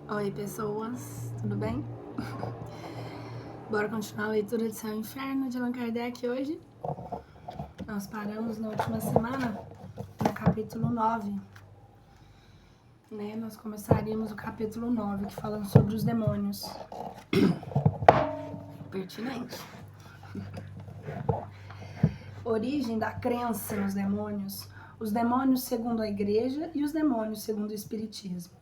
Oi, pessoas, tudo bem? Bora continuar a leitura de Céu e Inferno de Allan Kardec hoje. Nós paramos na última semana no capítulo 9. Nós começaríamos o capítulo 9, que fala sobre os demônios. Pertinente. Origem da crença nos demônios. Os demônios segundo a Igreja e os demônios segundo o Espiritismo.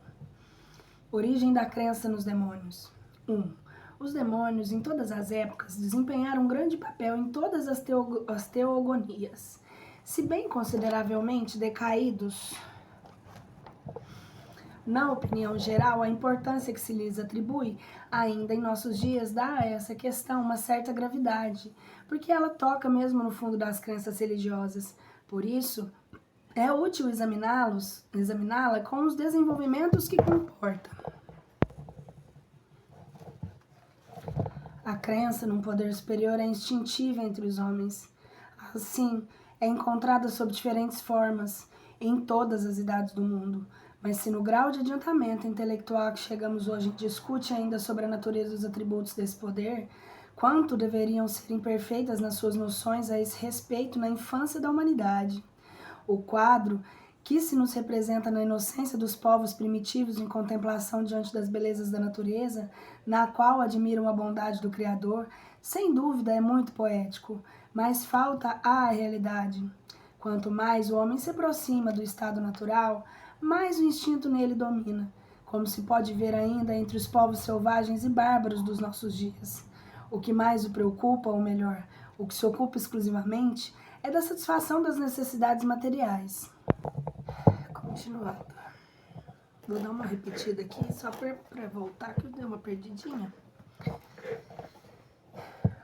Origem da crença nos demônios. 1. Os demônios, em todas as épocas, desempenharam um grande papel em todas as teogonias. Se bem consideravelmente decaídos, na opinião geral, a importância que se lhes atribui, ainda em nossos dias, dá a essa questão uma certa gravidade, porque ela toca mesmo no fundo das crenças religiosas. Por isso, é útil examiná-la com os desenvolvimentos que comporta. A crença num poder superior é instintiva entre os homens. Assim, é encontrada sob diferentes formas, em todas as idades do mundo. Mas se no grau de adiantamento intelectual que chegamos hoje discute ainda sobre a natureza dos atributos desse poder, quanto deveriam ser imperfeitas nas suas noções a esse respeito na infância da humanidade. O quadro que se nos representa na inocência dos povos primitivos em contemplação diante das belezas da natureza, na qual admiram a bondade do Criador, sem dúvida é muito poético, mas falta à realidade. Quanto mais o homem se aproxima do estado natural, mais o instinto nele domina, como se pode ver ainda entre os povos selvagens e bárbaros dos nossos dias. O que mais o preocupa, ou melhor, o que se ocupa exclusivamente, é da satisfação das necessidades materiais. Continuando. Vou dar uma repetida aqui, só para voltar, que eu dei uma perdidinha.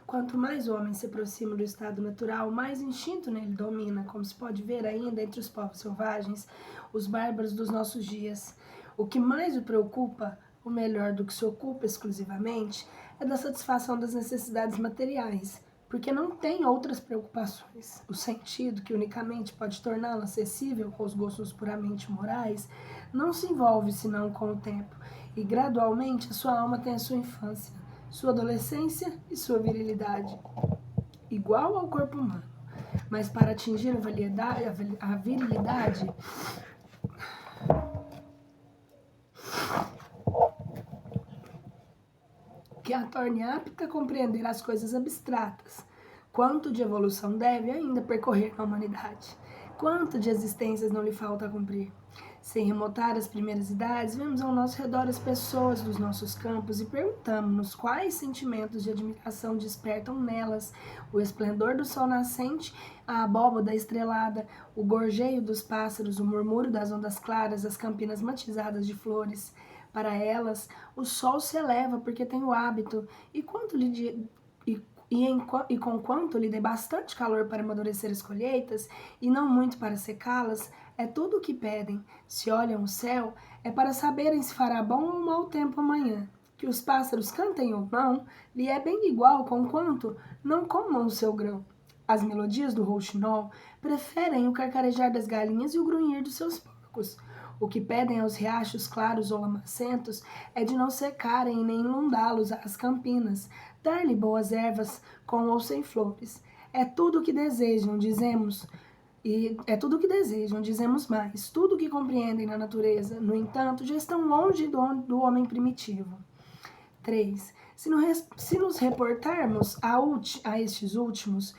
Quanto mais o homem se aproxima do estado natural, mais instinto nele domina, como se pode ver ainda entre os povos selvagens, os bárbaros dos nossos dias. O que mais o preocupa, ou melhor, do que se ocupa exclusivamente, é da satisfação das necessidades materiais, porque não tem outras preocupações. O sentido, que unicamente pode torná-lo acessível com os gostos puramente morais, não se envolve senão com o tempo, e gradualmente a sua alma tem a sua infância, sua adolescência e sua virilidade, igual ao corpo humano. Mas para atingir a virilidade, que a torne apta a compreender as coisas abstratas, quanto de evolução deve ainda percorrer na humanidade, quanto de existências não lhe falta a cumprir. Sem remontar as primeiras idades, vemos ao nosso redor as pessoas dos nossos campos e perguntamos-nos quais sentimentos de admiração despertam nelas o esplendor do sol nascente, a abóbada estrelada, o gorjeio dos pássaros, o murmúrio das ondas claras, as campinas matizadas de flores. Para elas, o sol se eleva porque tem o hábito, e com quanto lhe dê bastante calor para amadurecer as colheitas, e não muito para secá-las, é tudo o que pedem. Se olham o céu, é para saberem se fará bom ou mau tempo amanhã. Que os pássaros cantem ou não, lhe é bem igual conquanto não comam o seu grão. As melodias do rouxinol preferem o carcarejar das galinhas e o grunhir dos seus porcos. O que pedem aos riachos claros ou lamacentos é de não secarem nem inundá-los as campinas, dar-lhe boas ervas com ou sem flores. É tudo o que desejam, dizemos mais. Tudo o que compreendem na natureza, no entanto, já estão longe do homem primitivo. 3. Se nos reportarmos a estes últimos,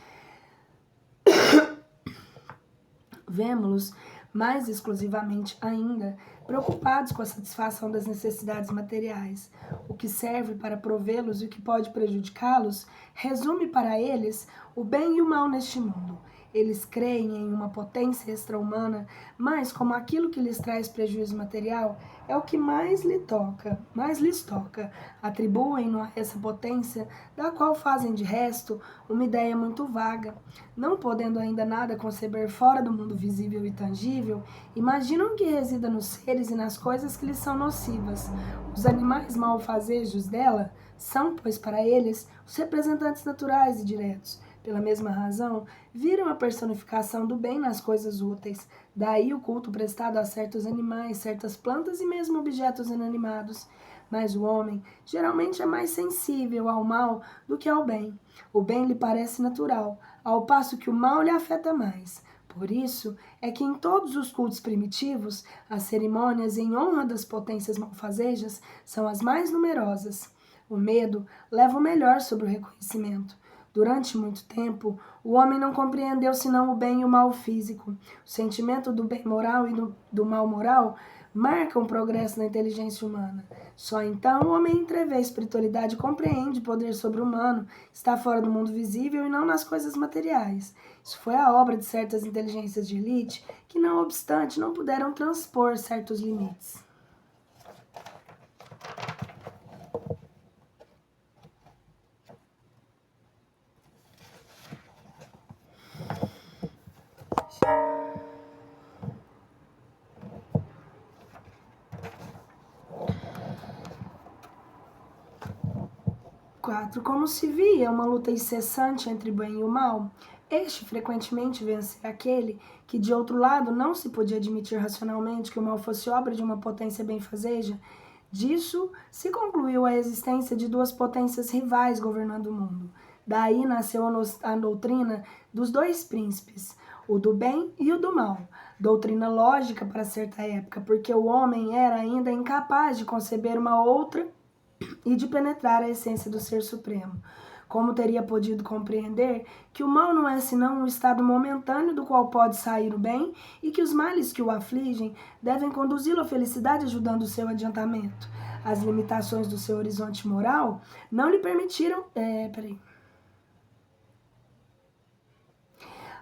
vemo-los mais exclusivamente ainda, preocupados com a satisfação das necessidades materiais. O que serve para provê-los e o que pode prejudicá-los, resume para eles o bem e o mal neste mundo. Eles creem em uma potência extra-humana, mas como aquilo que lhes traz prejuízo material é o que mais lhes toca, atribuem-no a essa potência, da qual fazem de resto uma ideia muito vaga. Não podendo ainda nada conceber fora do mundo visível e tangível, imaginam que resida nos seres e nas coisas que lhes são nocivas. Os animais malfazejos dela são, pois para eles, os representantes naturais e diretos, Pela mesma razão, viram a personificação do bem nas coisas úteis. Daí o culto prestado a certos animais, certas plantas e mesmo objetos inanimados. Mas o homem geralmente é mais sensível ao mal do que ao bem. O bem lhe parece natural, ao passo que o mal lhe afeta mais. Por isso é que em todos os cultos primitivos, as cerimônias em honra das potências malfazejas são as mais numerosas. O medo leva o melhor sobre o reconhecimento. Durante muito tempo, o homem não compreendeu senão o bem e o mal físico. O sentimento do bem moral e do mal moral marcam o progresso da inteligência humana. Só então o homem entrevê a espiritualidade e compreende o poder sobre-humano, está fora do mundo visível e não nas coisas materiais. Isso foi a obra de certas inteligências de elite que, não obstante, não puderam transpor certos limites. Como se via uma luta incessante entre o bem e o mal, este frequentemente vencia aquele que, de outro lado, não se podia admitir racionalmente que o mal fosse obra de uma potência benfazeja. Disso se concluiu a existência de duas potências rivais governando o mundo. Daí nasceu a doutrina dos dois príncipes, o do bem e o do mal. Doutrina lógica para certa época, porque o homem era ainda incapaz de conceber uma outra e de penetrar a essência do Ser Supremo. Como teria podido compreender que o mal não é senão um estado momentâneo do qual pode sair o bem e que os males que o afligem devem conduzi-lo à felicidade ajudando o seu adiantamento? As limitações do seu horizonte moral não lhe permitiram...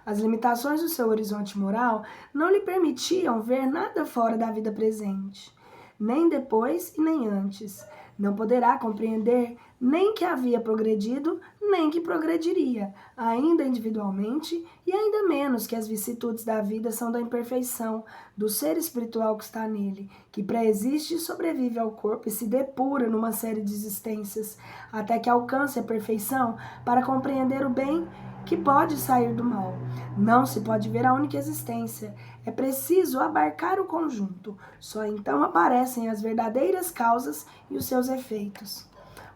As limitações do seu horizonte moral não lhe permitiam ver nada fora da vida presente, nem depois e nem antes. Não poderá compreender nem que havia progredido, nem que progrediria, ainda individualmente, e ainda menos que as vicissitudes da vida são da imperfeição, do ser espiritual que está nele, que pré-existe e sobrevive ao corpo e se depura numa série de existências, até que alcance a perfeição para compreender o bem que pode sair do mal. Não se pode ver a única existência. É preciso abarcar o conjunto. Só então aparecem as verdadeiras causas e os seus efeitos.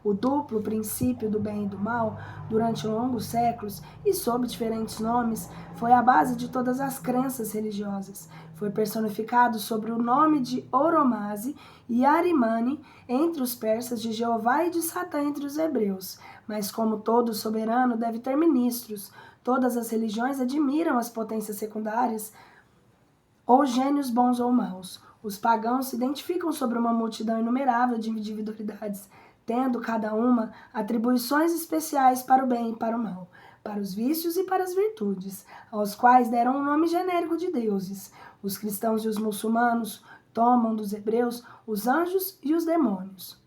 O duplo princípio do bem e do mal, durante longos séculos e sob diferentes nomes, foi a base de todas as crenças religiosas. Foi personificado sob o nome de Oromase e Arimane entre os persas, de Jeová e de Satã entre os hebreus. Mas como todo soberano deve ter ministros, todas as religiões admiram as potências secundárias, ou gênios bons ou maus. Os pagãos se identificam sobre uma multidão inumerável de individualidades, tendo cada uma atribuições especiais para o bem e para o mal, para os vícios e para as virtudes, aos quais deram um nome genérico de deuses. Os cristãos e os muçulmanos tomam dos hebreus os anjos e os demônios.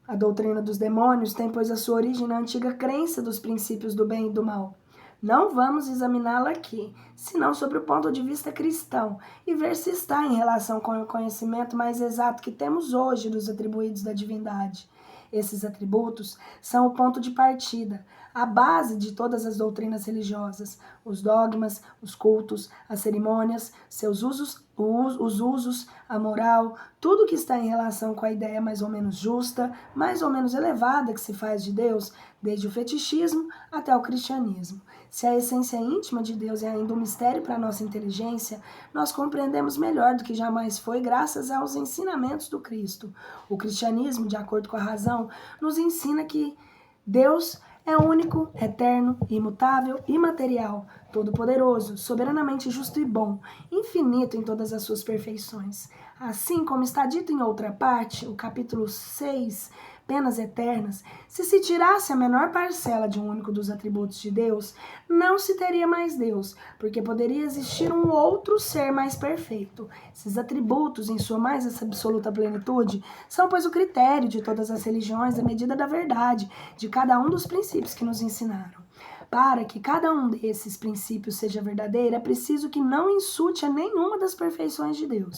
A doutrina dos demônios tem, pois, a sua origem na antiga crença dos princípios do bem e do mal. Não vamos examiná-la aqui, senão sobre o ponto de vista cristão, e ver se está em relação com o conhecimento mais exato que temos hoje dos atributos da divindade. Esses atributos são o ponto de partida, a base de todas as doutrinas religiosas, os dogmas, os cultos, as cerimônias, seus usos, os usos, a moral, tudo que está em relação com a ideia mais ou menos justa, mais ou menos elevada que se faz de Deus, desde o fetichismo até o cristianismo. Se a essência íntima de Deus é ainda um mistério para a nossa inteligência, nós compreendemos melhor do que jamais foi graças aos ensinamentos do Cristo. O cristianismo, de acordo com a razão, nos ensina que Deus é único, eterno, imutável, imaterial, todo-poderoso, soberanamente justo e bom, infinito em todas as suas perfeições. Assim como está dito em outra parte, o capítulo 6, penas eternas, se tirasse a menor parcela de um único dos atributos de Deus, não se teria mais Deus, porque poderia existir um outro ser mais perfeito. Esses atributos, em sua mais absoluta plenitude, são, pois, o critério de todas as religiões, a medida da verdade, de cada um dos princípios que nos ensinaram. Para que cada um desses princípios seja verdadeiro, é preciso que não insulte a nenhuma das perfeições de Deus.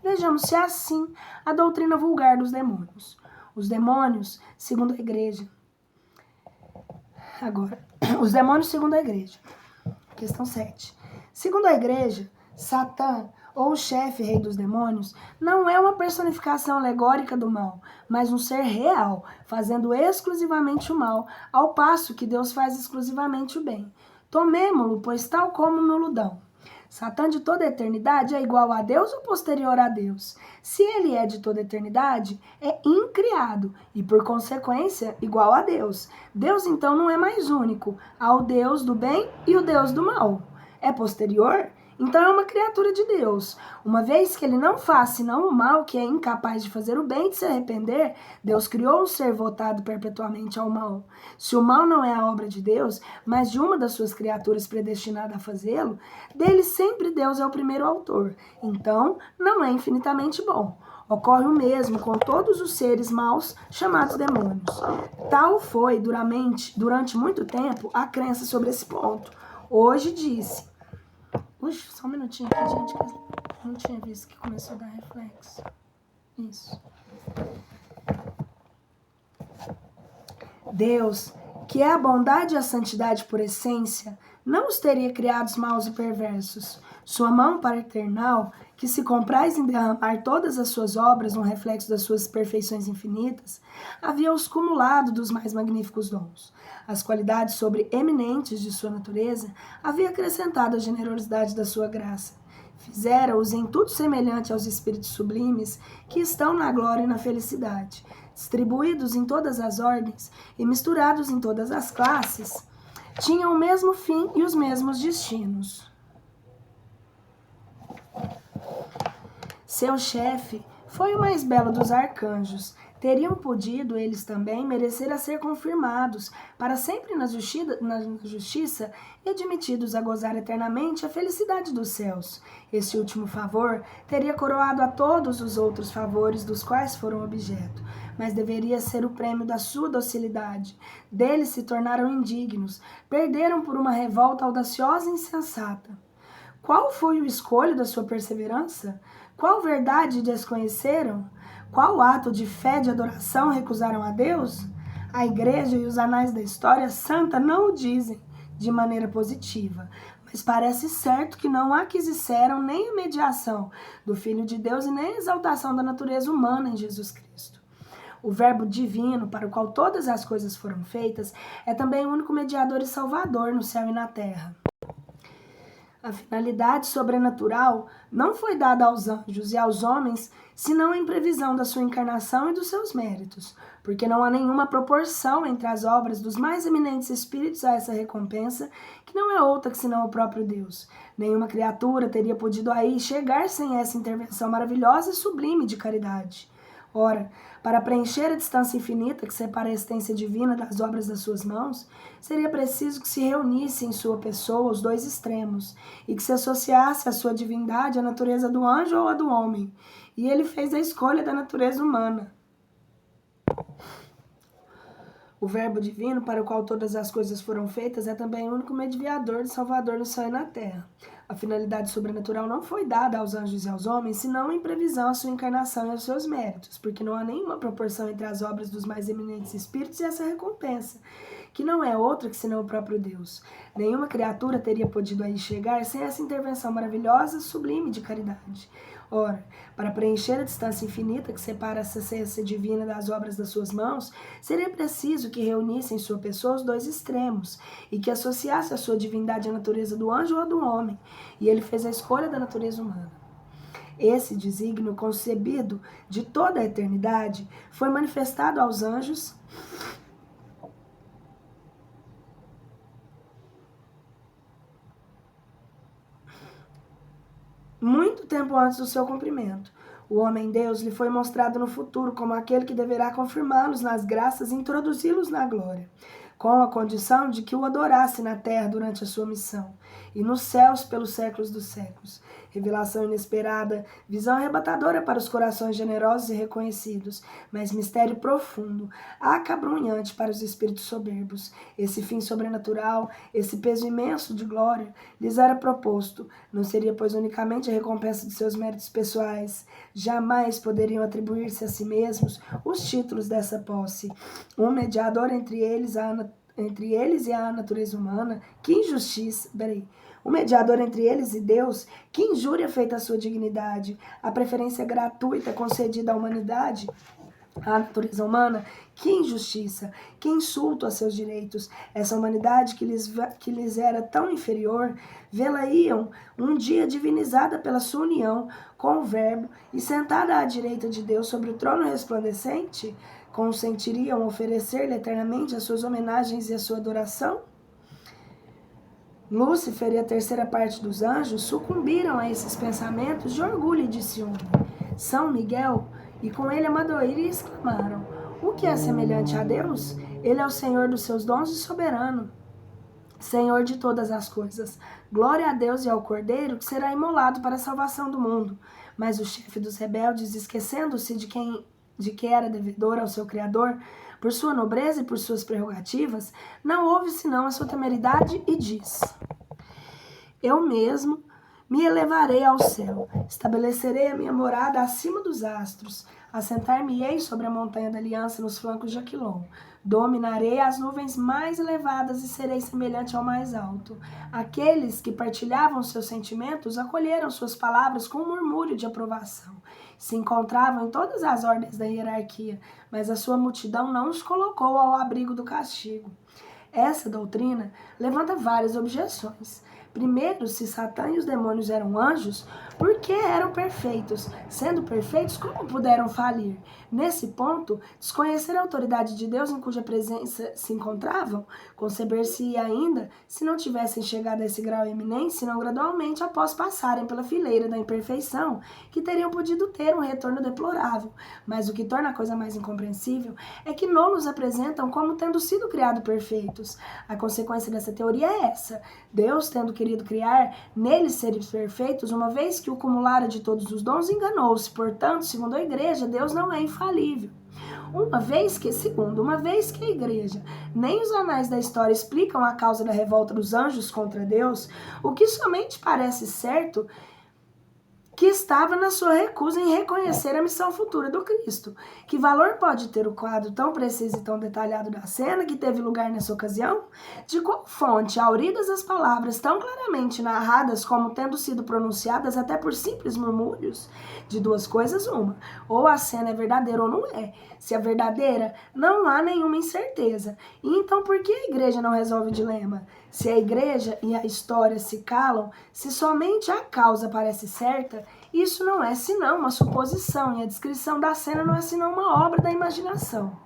Vejamos se é assim a doutrina vulgar dos demônios. Os demônios, segundo a igreja, Agora, os demônios segundo a igreja. Questão 7. Segundo a igreja, Satã, ou o chefe rei dos demônios, não é uma personificação alegórica do mal, mas um ser real, fazendo exclusivamente o mal, ao passo que Deus faz exclusivamente o bem. Tomemo-lo, pois tal como no dão. Satã de toda a eternidade é igual a Deus ou posterior a Deus? Se ele é de toda a eternidade, é incriado e, por consequência, igual a Deus. Deus, então, não é mais único ao Deus do bem e o Deus do mal. É posterior? Então é uma criatura de Deus. Uma vez que ele não faz senão o mal, que é incapaz de fazer o bem e de se arrepender, Deus criou um ser votado perpetuamente ao mal. Se o mal não é a obra de Deus, mas de uma das suas criaturas predestinada a fazê-lo, dele sempre Deus é o primeiro autor. Então, não é infinitamente bom. Ocorre o mesmo com todos os seres maus chamados demônios. Tal foi, durante muito tempo, a crença sobre esse ponto. Hoje disse... Puxa, só um minutinho aqui, gente, que eu não tinha visto que começou a dar reflexo. Isso. Deus, que é a bondade e a santidade por essência, não os teria criados maus e perversos. Sua mão paternal, que se compraz em derramar todas as suas obras no reflexo das suas perfeições infinitas, havia-os cumulado dos mais magníficos dons. As qualidades sobre-eminentes de sua natureza havia acrescentado a generosidade da sua graça. Fizera-os em tudo semelhante aos espíritos sublimes que estão na glória e na felicidade, distribuídos em todas as ordens e misturados em todas as classes, tinham o mesmo fim e os mesmos destinos. Seu chefe foi o mais belo dos arcanjos. Teriam podido eles também merecer a ser confirmados para sempre na justiça e admitidos a gozar eternamente a felicidade dos céus. Este último favor teria coroado a todos os outros favores dos quais foram objeto, mas deveria ser o prêmio da sua docilidade. Deles se tornaram indignos, perderam por uma revolta audaciosa e insensata. Qual foi o escolho da sua perseverança? Qual verdade desconheceram? Qual ato de fé e de adoração recusaram a Deus? A Igreja e os anais da história santa não o dizem de maneira positiva, mas parece certo que não aquisiceram nem a mediação do Filho de Deus e nem a exaltação da natureza humana em Jesus Cristo. O Verbo divino, para o qual todas as coisas foram feitas, é também o único mediador e salvador no céu e na terra. A finalidade sobrenatural não foi dada aos anjos e aos homens, senão em previsão da sua encarnação e dos seus méritos, porque não há nenhuma proporção entre as obras dos mais eminentes espíritos a essa recompensa, que não é outra que senão o próprio Deus. Nenhuma criatura teria podido aí chegar sem essa intervenção maravilhosa e sublime de caridade. Ora, para preencher a distância infinita que separa a existência divina das obras das suas mãos, seria preciso que se reunisse em sua pessoa os dois extremos, e que se associasse à sua divindade a natureza do anjo ou a do homem. E ele fez a escolha da natureza humana. O Verbo divino, para o qual todas as coisas foram feitas, é também o único mediador e salvador no céu e na terra. A finalidade sobrenatural não foi dada aos anjos e aos homens, senão em previsão à sua encarnação e aos seus méritos, porque não há nenhuma proporção entre as obras dos mais eminentes espíritos e essa recompensa, que não é outra que senão o próprio Deus. Nenhuma criatura teria podido aí chegar sem essa intervenção maravilhosa e sublime de caridade. Ora, para preencher a distância infinita que separa essa essência divina das obras das suas mãos, seria preciso que reunisse em sua pessoa os dois extremos, e que associasse a sua divindade à natureza do anjo ou à do homem, e ele fez a escolha da natureza humana. Esse desígnio concebido de toda a eternidade foi manifestado aos anjos muito tempo antes do seu cumprimento. O homem-deus lhe foi mostrado no futuro como aquele que deverá confirmá-los nas graças e introduzi-los na glória, com a condição de que o adorasse na terra durante a sua missão, e nos céus pelos séculos dos séculos. Revelação inesperada, visão arrebatadora para os corações generosos e reconhecidos, mas mistério profundo, acabrunhante para os espíritos soberbos. Esse fim sobrenatural, esse peso imenso de glória, lhes era proposto. Não seria, pois, unicamente a recompensa de seus méritos pessoais. Jamais poderiam atribuir-se a si mesmos os títulos dessa posse. Um mediador entre eles, entre eles e a natureza humana, que injustiça, o mediador entre eles e Deus, que injúria feita à sua dignidade, a preferência gratuita concedida à humanidade, à natureza humana, que injustiça, que insulto a seus direitos. Essa humanidade que lhes era tão inferior, vê-la-iam um dia divinizada pela sua união com o Verbo e sentada à direita de Deus sobre o trono resplandecente, consentiriam oferecer-lhe eternamente as suas homenagens e a sua adoração? Lúcifer e a terceira parte dos anjos sucumbiram a esses pensamentos de orgulho e de ciúme. São Miguel e com ele a Madoira exclamaram: o que é semelhante a Deus? Ele é o Senhor dos seus dons e soberano, Senhor de todas as coisas. Glória a Deus e ao Cordeiro, que será imolado para a salvação do mundo. Mas o chefe dos rebeldes, esquecendo-se de que era devedor ao seu Criador, por sua nobreza e por suas prerrogativas, não ouve senão a sua temeridade e diz: eu mesmo me elevarei ao céu, estabelecerei a minha morada acima dos astros, assentar-me-ei sobre a montanha da aliança nos flancos de Aquilon. Dominarei as nuvens mais elevadas e serei semelhante ao mais alto. Aqueles que partilhavam seus sentimentos acolheram suas palavras com um murmúrio de aprovação. Se encontravam em todas as ordens da hierarquia, mas a sua multidão não os colocou ao abrigo do castigo. Essa doutrina levanta várias objeções. Primeiro, se Satã e os demônios eram anjos, por que eram perfeitos? Sendo perfeitos, como puderam falir? Nesse ponto, desconhecer a autoridade de Deus em cuja presença se encontravam, conceber-se ainda se não tivessem chegado a esse grau eminente, senão gradualmente após passarem pela fileira da imperfeição, que teriam podido ter um retorno deplorável. Mas o que torna a coisa mais incompreensível é que nos apresentam como tendo sido criados perfeitos. A consequência dessa teoria é essa: Deus, tendo querido criar neles seres perfeitos, uma vez que o cumulara de todos os dons, enganou-se. Portanto, segundo a igreja, Deus não é infalível. Uma vez que a igreja nem os anais da história explicam a causa da revolta dos anjos contra Deus, o que somente parece certo que estava na sua recusa em reconhecer a missão futura do Cristo. Que valor pode ter o quadro tão preciso e tão detalhado da cena que teve lugar nessa ocasião? De qual fonte, auridas as palavras tão claramente narradas como tendo sido pronunciadas até por simples murmúrios? De duas coisas uma: ou a cena é verdadeira ou não é. Se é verdadeira, não há nenhuma incerteza. E então por que a igreja não resolve o dilema? Se a igreja e a história se calam, se somente a causa parece certa, isso não é senão uma suposição, e a descrição da cena não é senão uma obra da imaginação.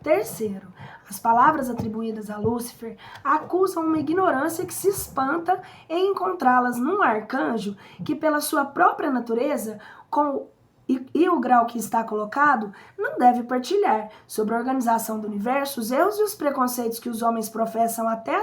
Terceiro, as palavras atribuídas a Lúcifer acusam uma ignorância que se espanta em encontrá-las num arcanjo que, pela sua própria natureza, e o grau que está colocado, não deve partilhar sobre a organização do universo, os erros e os preconceitos que os homens professam até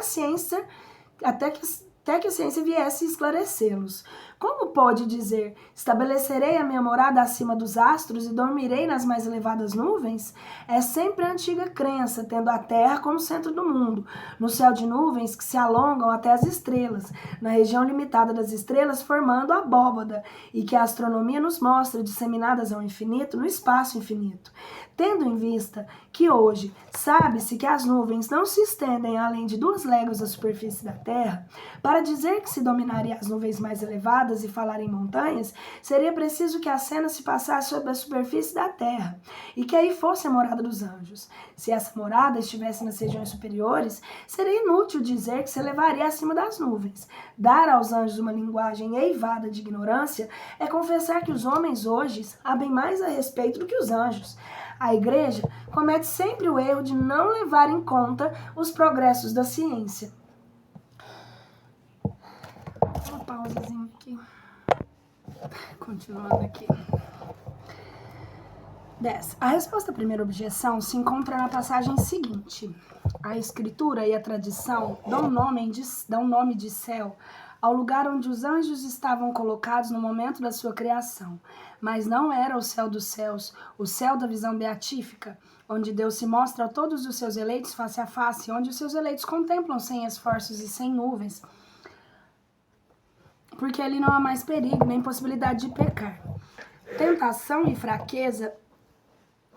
que a ciência viesse esclarecê-los. Como pode dizer: estabelecerei a minha morada acima dos astros e dormirei nas mais elevadas nuvens? É sempre a antiga crença, tendo a terra como centro do mundo, no céu de nuvens que se alongam até as estrelas, na região limitada das estrelas formando a abóbada, e que a astronomia nos mostra disseminadas ao infinito, no espaço infinito. Tendo em vista que hoje sabe-se que as nuvens não se estendem além de 2 léguas da superfície da Terra, para dizer que se dominaria as nuvens mais elevadas e falar em montanhas, seria preciso que a cena se passasse sobre a superfície da Terra, e que aí fosse a morada dos anjos. Se essa morada estivesse nas regiões superiores, seria inútil dizer que se elevaria acima das nuvens. Dar aos anjos uma linguagem eivada de ignorância é confessar que os homens hoje sabem mais a respeito do que os anjos. A igreja comete sempre o erro de não levar em conta os progressos da ciência. Uma pausazinha aqui. Continuando aqui. 10. A resposta à primeira objeção se encontra na passagem seguinte. A escritura e a tradição dão nome de céu ao lugar onde os anjos estavam colocados no momento da sua criação. Mas não era o céu dos céus, o céu da visão beatífica, onde Deus se mostra a todos os seus eleitos face a face, onde os seus eleitos contemplam sem esforços e sem nuvens, porque ali não há mais perigo nem possibilidade de pecar. Tentação e fraqueza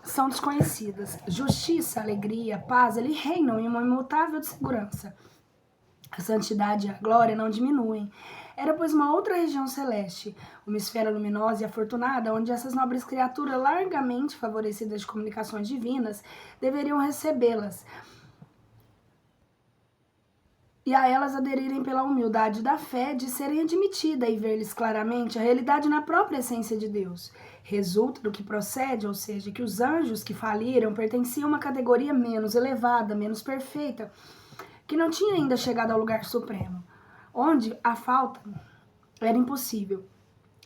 são desconhecidas. Justiça, alegria, paz, ele reinam em uma imutável segurança. A santidade e a glória não diminuem. Era, pois, uma outra região celeste, uma esfera luminosa e afortunada, onde essas nobres criaturas, largamente favorecidas de comunicações divinas, deveriam recebê-las e a elas aderirem pela humildade da fé de serem admitidas e ver-lhes claramente a realidade na própria essência de Deus. Resulta do que procede, ou seja, que os anjos que faliram pertenciam a uma categoria menos elevada, menos perfeita, que não tinha ainda chegado ao lugar supremo, onde a falta era impossível.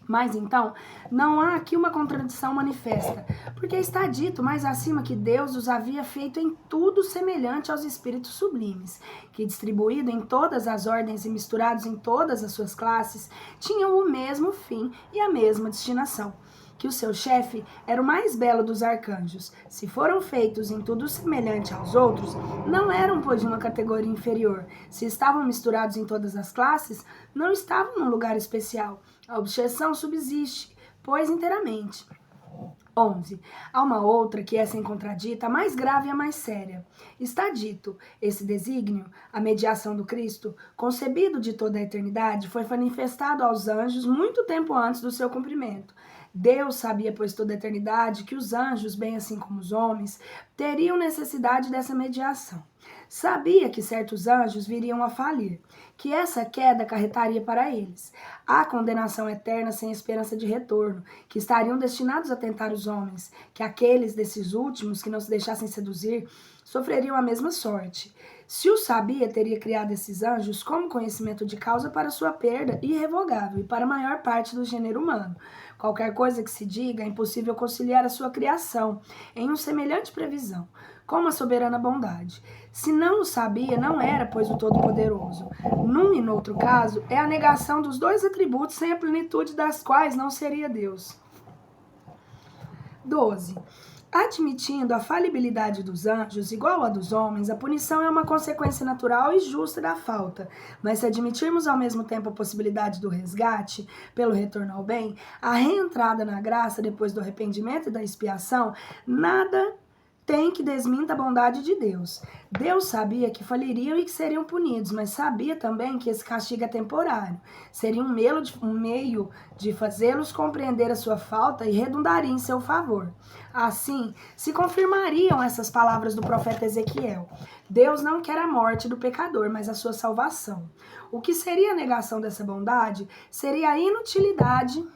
Mas então, não há aqui uma contradição manifesta, porque está dito mais acima que Deus os havia feito em tudo semelhante aos espíritos sublimes, que distribuído em todas as ordens e misturados em todas as suas classes, tinham o mesmo fim e a mesma destinação. Que o seu chefe era o mais belo dos arcanjos. Se foram feitos em tudo semelhante aos outros, não eram, pois, de uma categoria inferior. Se estavam misturados em todas as classes, não estavam num lugar especial. A objeção subsiste, pois, inteiramente. 11. Há uma outra que é sem contradita, a mais grave e a mais séria. Está dito, esse desígnio, a mediação do Cristo, concebido de toda a eternidade, foi manifestado aos anjos muito tempo antes do seu cumprimento. Deus sabia, pois, toda a eternidade, que os anjos, bem assim como os homens, teriam necessidade dessa mediação. Sabia que certos anjos viriam a falir, que essa queda acarretaria para eles a condenação eterna sem esperança de retorno, que estariam destinados a tentar os homens, que aqueles desses últimos que não se deixassem seduzir sofreriam a mesma sorte. Se o sabia, teria criado esses anjos como conhecimento de causa para sua perda irrevogável e para a maior parte do gênero humano. Qualquer coisa que se diga, é impossível conciliar a sua criação em um semelhante previsão, como a soberana bondade. Se não o sabia, não era, pois, o Todo-Poderoso. Num e noutro caso, é a negação dos dois atributos sem a plenitude das quais não seria Deus. 12. Admitindo a falibilidade dos anjos, igual à dos homens, a punição é uma consequência natural e justa da falta. Mas se admitirmos ao mesmo tempo a possibilidade do resgate, pelo retorno ao bem, a reentrada na graça depois do arrependimento e da expiação, nada tem que desminta a bondade de Deus. Deus sabia que faliriam e que seriam punidos, mas sabia também que esse castigo é temporário. Seria um meio de fazê-los compreender a sua falta e redundaria em seu favor. Assim, se confirmariam essas palavras do profeta Ezequiel. Deus não quer a morte do pecador, mas a sua salvação. O que seria a negação dessa bondade seria a inutilidade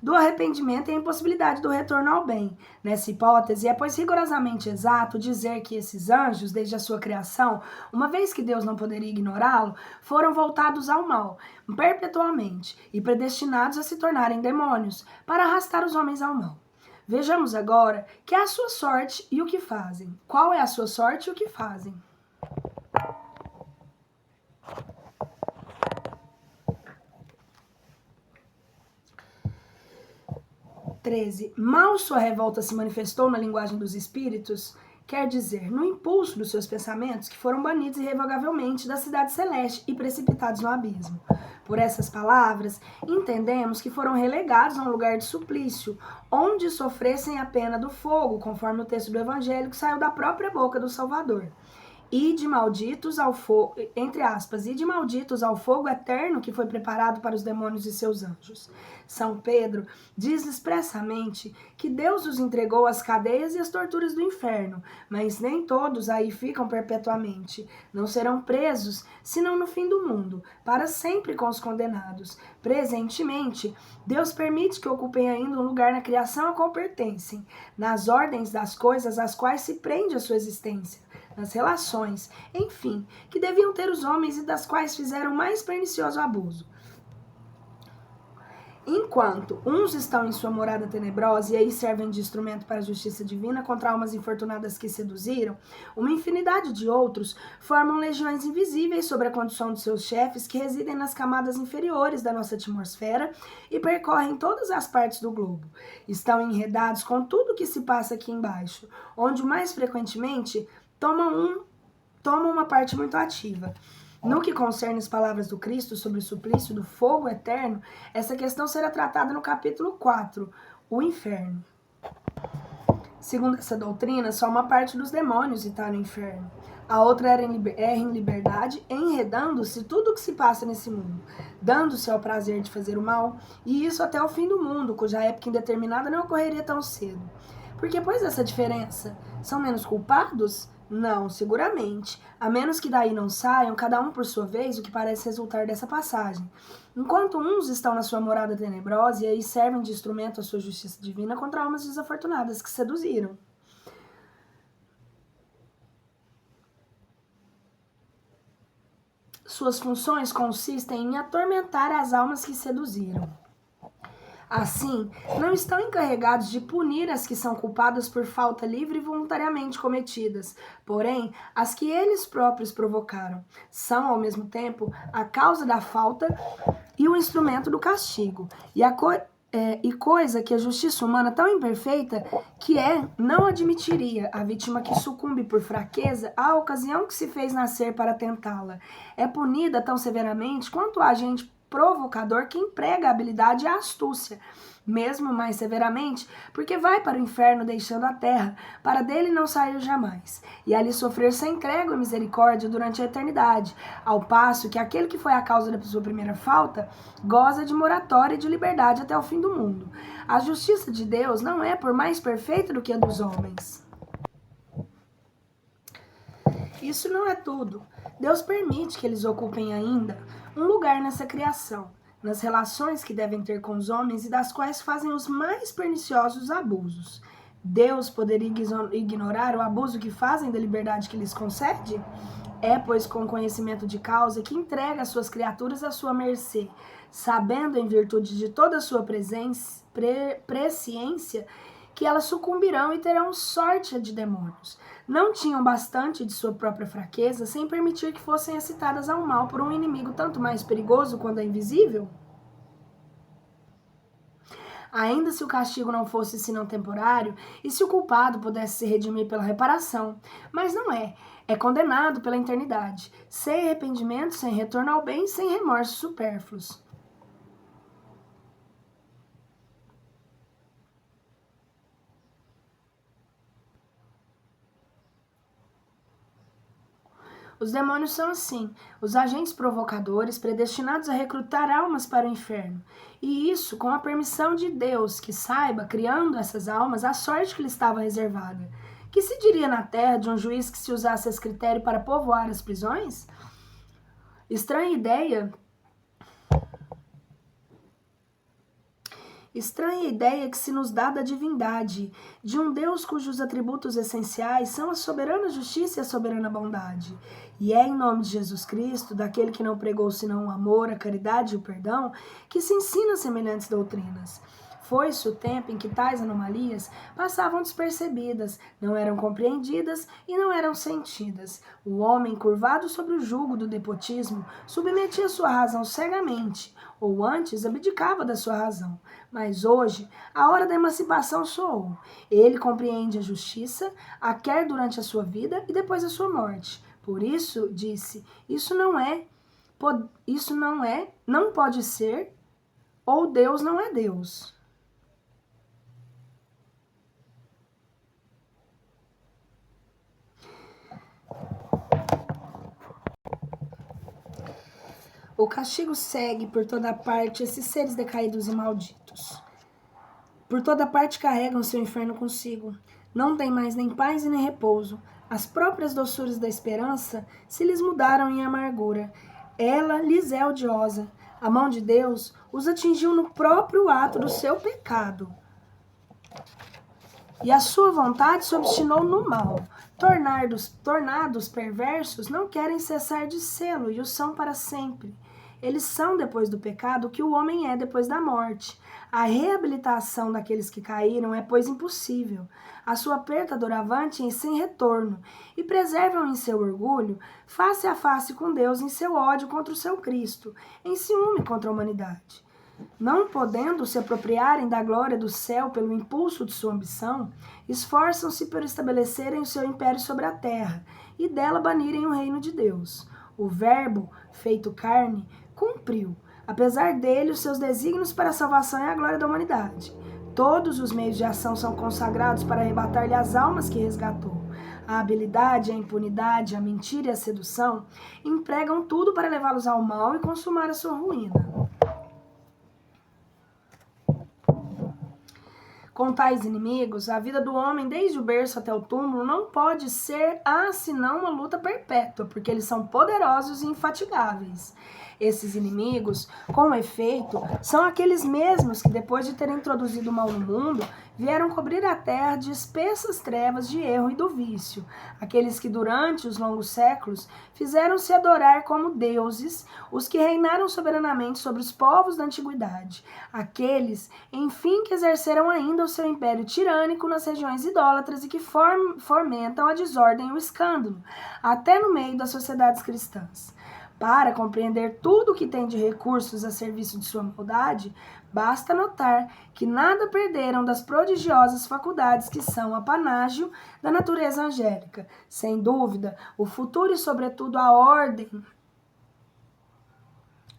do arrependimento e a impossibilidade do retorno ao bem. Nessa hipótese, é, pois, rigorosamente exato dizer que esses anjos, desde a sua criação, uma vez que Deus não poderia ignorá-lo, foram voltados ao mal, perpetuamente, e predestinados a se tornarem demônios, para arrastar os homens ao mal. Vejamos agora que é a sua sorte e o que fazem. Qual é a sua sorte e o que fazem? 13. Mal sua revolta se manifestou na linguagem dos espíritos, quer dizer, no impulso dos seus pensamentos, que foram banidos irrevogavelmente da cidade celeste e precipitados no abismo. Por essas palavras, entendemos que foram relegados a um lugar de suplício, onde sofressem a pena do fogo, conforme o texto do Evangelho que saiu da própria boca do Salvador. E de malditos ao fogo, entre aspas, e de malditos ao fogo eterno que foi preparado para os demônios e seus anjos. São Pedro diz expressamente que Deus os entregou às cadeias e às torturas do inferno, mas nem todos aí ficam perpetuamente. Não serão presos, senão no fim do mundo, para sempre com os condenados. Presentemente, Deus permite que ocupem ainda um lugar na criação a qual pertencem, nas ordens das coisas às quais se prende a sua existência, nas relações, enfim, que deviam ter os homens e das quais fizeram mais pernicioso abuso. Enquanto uns estão em sua morada tenebrosa e aí servem de instrumento para a justiça divina contra almas infortunadas que seduziram, uma infinidade de outros formam legiões invisíveis sobre a condição de seus chefes que residem nas camadas inferiores da nossa atmosfera e percorrem todas as partes do globo. Estão enredados com tudo o que se passa aqui embaixo, onde mais frequentemente tomam uma parte muito ativa. No que concerne as palavras do Cristo sobre o suplício do fogo eterno, essa questão será tratada no capítulo 4, o inferno. Segundo essa doutrina, só uma parte dos demônios está no inferno. A outra é em liberdade, enredando-se tudo o que se passa nesse mundo, dando-se ao prazer de fazer o mal, e isso até o fim do mundo, cuja época indeterminada não ocorreria tão cedo. Por que, pois, essa diferença? São menos culpados? Não, seguramente. A menos que daí não saiam, cada um por sua vez, o que parece resultar dessa passagem. Enquanto uns estão na sua morada tenebrosa e aí servem de instrumento à sua justiça divina contra almas desafortunadas que seduziram. Suas funções consistem em atormentar as almas que seduziram. Assim, não estão encarregados de punir as que são culpadas por falta livre e voluntariamente cometidas, porém, as que eles próprios provocaram. São, ao mesmo tempo, a causa da falta e o instrumento do castigo. E coisa que a justiça humana tão imperfeita que não admitiria a vítima que sucumbe por fraqueza à ocasião que se fez nascer para tentá-la. É punida tão severamente quanto o agente provocador que emprega a habilidade e a astúcia, mesmo mais severamente, porque vai para o inferno deixando a terra, para dele não sair jamais, e ali sofrer sem trégua e misericórdia durante a eternidade, ao passo que aquele que foi a causa da sua primeira falta goza de moratória e de liberdade até o fim do mundo. A justiça de Deus não é por mais perfeita do que a dos homens. Isso não é tudo. Deus permite que eles ocupem ainda um lugar nessa criação, nas relações que devem ter com os homens e das quais fazem os mais perniciosos abusos. Deus poderia ignorar o abuso que fazem da liberdade que lhes concede? É, pois, com conhecimento de causa que entrega as suas criaturas à sua mercê, sabendo, em virtude de toda a sua presciência, que elas sucumbirão e terão sorte de demônios. Não tinham bastante de sua própria fraqueza, sem permitir que fossem excitadas ao mal por um inimigo tanto mais perigoso quanto é invisível? Ainda se o castigo não fosse senão temporário, e se o culpado pudesse se redimir pela reparação, mas não é. É condenado pela eternidade, sem arrependimento, sem retorno ao bem, sem remorsos supérfluos. Os demônios são assim, os agentes provocadores predestinados a recrutar almas para o inferno. E isso com a permissão de Deus, que saiba, criando essas almas, a sorte que lhe estava reservada. Que se diria na terra de um juiz que se usasse esse critério para povoar as prisões? Estranha ideia que se nos dá da divindade, de um Deus cujos atributos essenciais são a soberana justiça e a soberana bondade. E é em nome de Jesus Cristo, daquele que não pregou senão o amor, a caridade e o perdão, que se ensinam semelhantes doutrinas. Foi-se o tempo em que tais anomalias passavam despercebidas, não eram compreendidas e não eram sentidas. O homem, curvado sobre o jugo do despotismo, submetia sua razão cegamente, ou antes abdicava da sua razão. Mas hoje, a hora da emancipação soou. Ele compreende a justiça, a quer durante a sua vida e depois a sua morte. Por isso, disse, não pode ser, ou Deus não é Deus. O castigo segue por toda parte esses seres decaídos e malditos. Por toda parte carregam seu inferno consigo. Não têm mais nem paz e nem repouso. As próprias doçuras da esperança se lhes mudaram em amargura. Ela lhes é odiosa. A mão de Deus os atingiu no próprio ato do seu pecado. E a sua vontade se obstinou no mal. Tornados perversos não querem cessar de sê-lo e o são para sempre. Eles são, depois do pecado, o que o homem é depois da morte. A reabilitação daqueles que caíram é, pois, impossível. A sua perda doravante é sem retorno, e preservam em seu orgulho, face a face com Deus, em seu ódio contra o seu Cristo, em ciúme contra a humanidade. Não podendo se apropriarem da glória do céu pelo impulso de sua ambição, esforçam-se por estabelecerem o seu império sobre a terra e dela banirem o reino de Deus. O Verbo, feito carne, cumpriu, apesar dele, os seus desígnios para a salvação e a glória da humanidade. Todos os meios de ação são consagrados para arrebatar-lhe as almas que resgatou. A habilidade, a impunidade, a mentira e a sedução empregam tudo para levá-los ao mal e consumar a sua ruína. Com tais inimigos, a vida do homem, desde o berço até o túmulo, não pode ser senão uma luta perpétua, porque eles são poderosos e infatigáveis. Esses inimigos, com efeito, são aqueles mesmos que, depois de terem introduzido o mal no mundo, vieram cobrir a terra de espessas trevas de erro e do vício. Aqueles que, durante os longos séculos, fizeram-se adorar como deuses, os que reinaram soberanamente sobre os povos da antiguidade. Aqueles, enfim, que exerceram ainda o seu império tirânico nas regiões idólatras e que fomentam a desordem e o escândalo, até no meio das sociedades cristãs. Para compreender tudo o que tem de recursos a serviço de sua maldade, basta notar que nada perderam das prodigiosas faculdades que são apanágio da natureza angélica. Sem dúvida, o futuro e, sobretudo, a ordem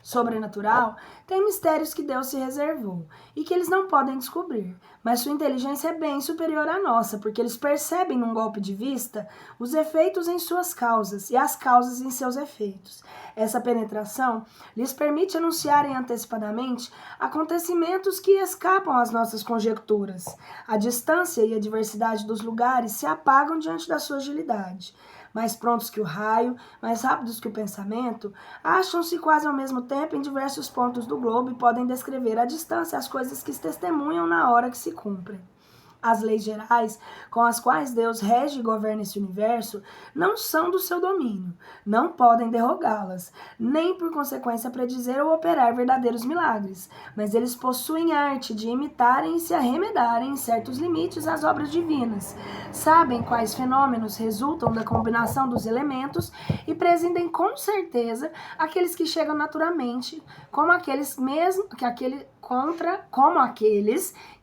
sobrenatural tem mistérios que Deus se reservou e que eles não podem descobrir, mas sua inteligência é bem superior à nossa, porque eles percebem num golpe de vista os efeitos em suas causas e as causas em seus efeitos. Essa penetração lhes permite anunciarem antecipadamente acontecimentos que escapam às nossas conjecturas. A distância e a diversidade dos lugares se apagam diante da sua agilidade. Mais prontos que o raio, mais rápidos que o pensamento, acham-se quase ao mesmo tempo em diversos pontos do globo e podem descrever à distância as coisas que testemunham na hora que se cumprem. As leis gerais com as quais Deus rege e governa esse universo não são do seu domínio, não podem derrogá-las, nem por consequência predizer ou operar verdadeiros milagres, mas eles possuem arte de imitarem e se arremedarem em certos limites às obras divinas, sabem quais fenômenos resultam da combinação dos elementos e prescindem com certeza aqueles que chegam naturalmente, como aqueles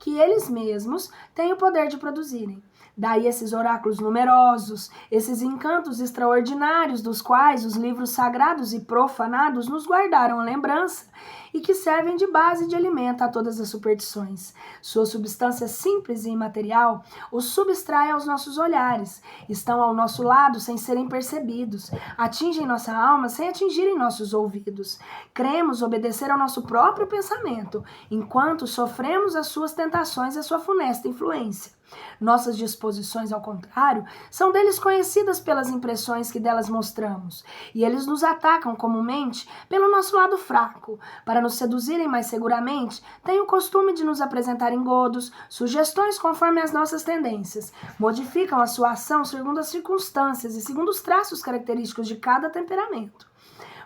que eles mesmos têm o poder de produzirem. Daí esses oráculos numerosos, esses encantos extraordinários dos quais os livros sagrados e profanados nos guardaram a lembrança e que servem de base de alimento a todas as superstições. Sua substância simples e imaterial os subtrai aos nossos olhares, estão ao nosso lado sem serem percebidos, atingem nossa alma sem atingirem nossos ouvidos. Cremos obedecer ao nosso próprio pensamento, enquanto sofremos as suas tentações e a sua funesta influência. Nossas disposições, ao contrário, são deles conhecidas pelas impressões que delas mostramos, e eles nos atacam comumente pelo nosso lado fraco. Para nos seduzirem mais seguramente, têm o costume de nos apresentar engodos, sugestões conforme as nossas tendências, modificam a sua ação segundo as circunstâncias e segundo os traços característicos de cada temperamento.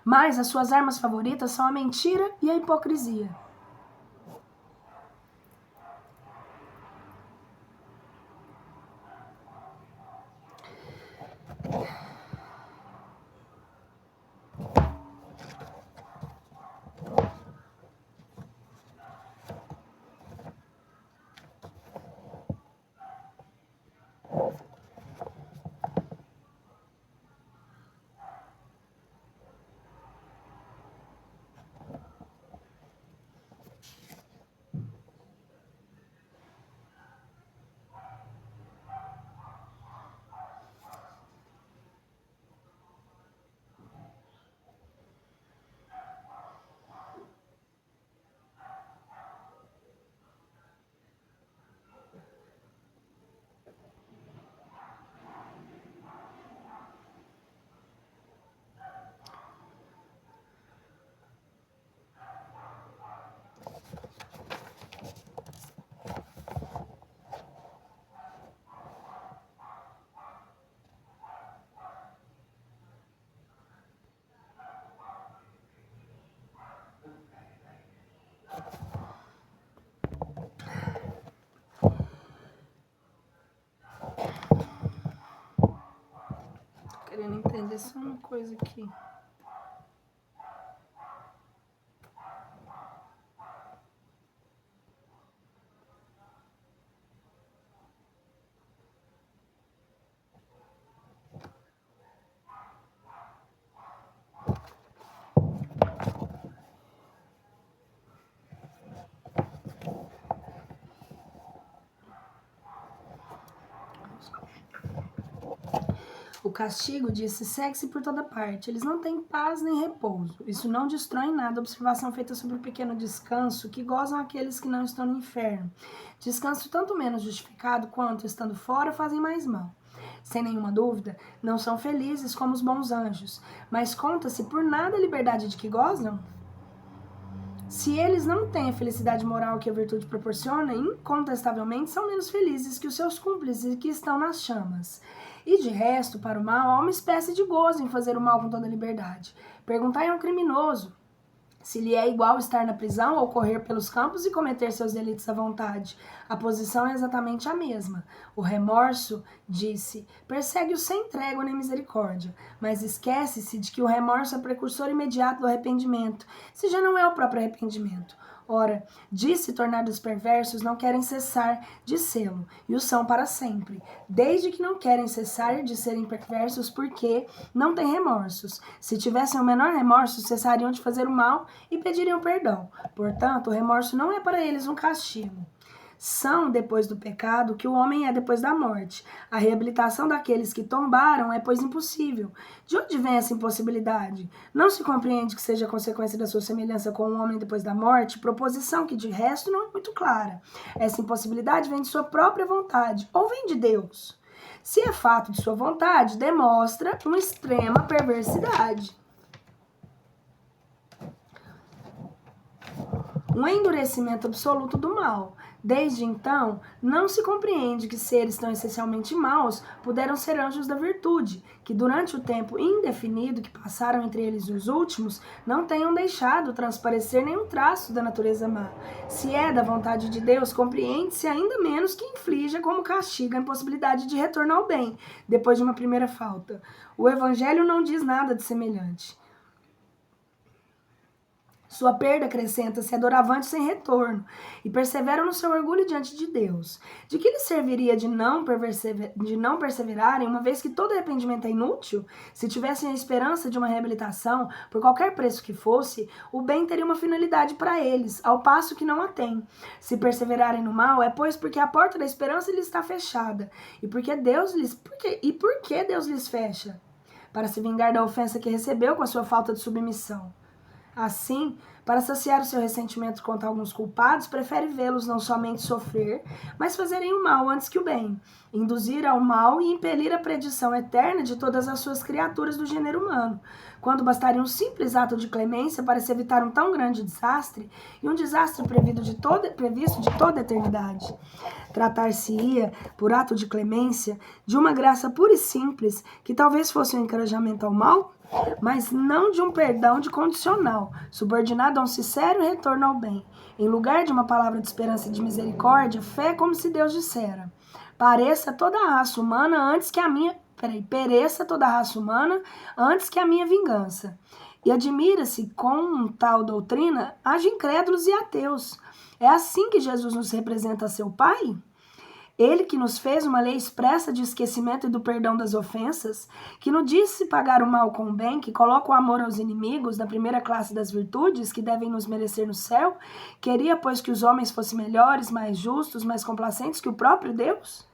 Mas as suas armas favoritas são a mentira e a hipocrisia. Querendo entender só uma coisa aqui. O castigo, disse, segue-se por toda parte. Eles não têm paz nem repouso. Isso não destrói em nada a observação feita sobre o pequeno descanso que gozam aqueles que não estão no inferno. Descanso tanto menos justificado quanto, estando fora, fazem mais mal. Sem nenhuma dúvida, não são felizes como os bons anjos, mas conta-se por nada a liberdade de que gozam? Se eles não têm a felicidade moral que a virtude proporciona, incontestavelmente são menos felizes que os seus cúmplices que estão nas chamas. E de resto, para o mal, há uma espécie de gozo em fazer o mal com toda liberdade. Perguntai a um criminoso se lhe é igual estar na prisão ou correr pelos campos e cometer seus delitos à vontade. A posição é exatamente a mesma. O remorso, disse, persegue-o sem trégua nem misericórdia, mas esquece-se de que o remorso é precursor imediato do arrependimento, se já não é o próprio arrependimento. Ora, disse tornados perversos não querem cessar de sê-lo, e o são para sempre, desde que não querem cessar de serem perversos porque não têm remorsos. Se tivessem o menor remorso, cessariam de fazer o mal e pediriam perdão. Portanto, o remorso não é para eles um castigo. São depois do pecado que o homem é depois da morte. A reabilitação daqueles que tombaram é, pois, impossível. De onde vem essa impossibilidade? Não se compreende que seja consequência da sua semelhança com o homem depois da morte, proposição que, de resto, não é muito clara. Essa impossibilidade vem de sua própria vontade, ou vem de Deus? Se é fato de sua vontade, demonstra uma extrema perversidade. Um endurecimento absoluto do mal. Desde então, não se compreende que seres tão essencialmente maus puderam ser anjos da virtude, que durante o tempo indefinido que passaram entre eles os últimos, não tenham deixado transparecer nenhum traço da natureza má. Se é da vontade de Deus, compreende-se ainda menos que inflija como castigo a impossibilidade de retorno ao bem, depois de uma primeira falta. O Evangelho não diz nada de semelhante. Sua perda acrescenta-se a doravante sem retorno, e perseveram no seu orgulho diante de Deus. De que lhes serviria de não perseverarem, uma vez que todo arrependimento é inútil? Se tivessem a esperança de uma reabilitação, por qualquer preço que fosse, o bem teria uma finalidade para eles, ao passo que não a tem. Se perseverarem no mal, é pois porque a porta da esperança lhes está fechada. Por que Deus lhes fecha? Para se vingar da ofensa que recebeu com a sua falta de submissão. Assim, para saciar o seu ressentimento contra alguns culpados, prefere vê-los não somente sofrer, mas fazerem o mal antes que o bem, induzir ao mal e impelir a perdição eterna de todas as suas criaturas do gênero humano, quando bastaria um simples ato de clemência para se evitar um tão grande desastre, e um desastre previsto de toda a eternidade. Tratar-se-ia, por ato de clemência, de uma graça pura e simples, que talvez fosse um encorajamento ao mal, mas não de um perdão de condicional, subordinado a um sincero retorno ao bem. Em lugar de uma palavra de esperança e de misericórdia, fé como se Deus dissera: pereça toda a raça humana antes que a minha vingança. E admira-se com tal doutrina, age incrédulos e ateus. É assim que Jesus nos representa a seu Pai? Ele que nos fez uma lei expressa de esquecimento e do perdão das ofensas, que nos disse pagar o mal com o bem, que coloca o amor aos inimigos da primeira classe das virtudes, que devem nos merecer no céu, queria, pois, que os homens fossem melhores, mais justos, mais complacentes que o próprio Deus?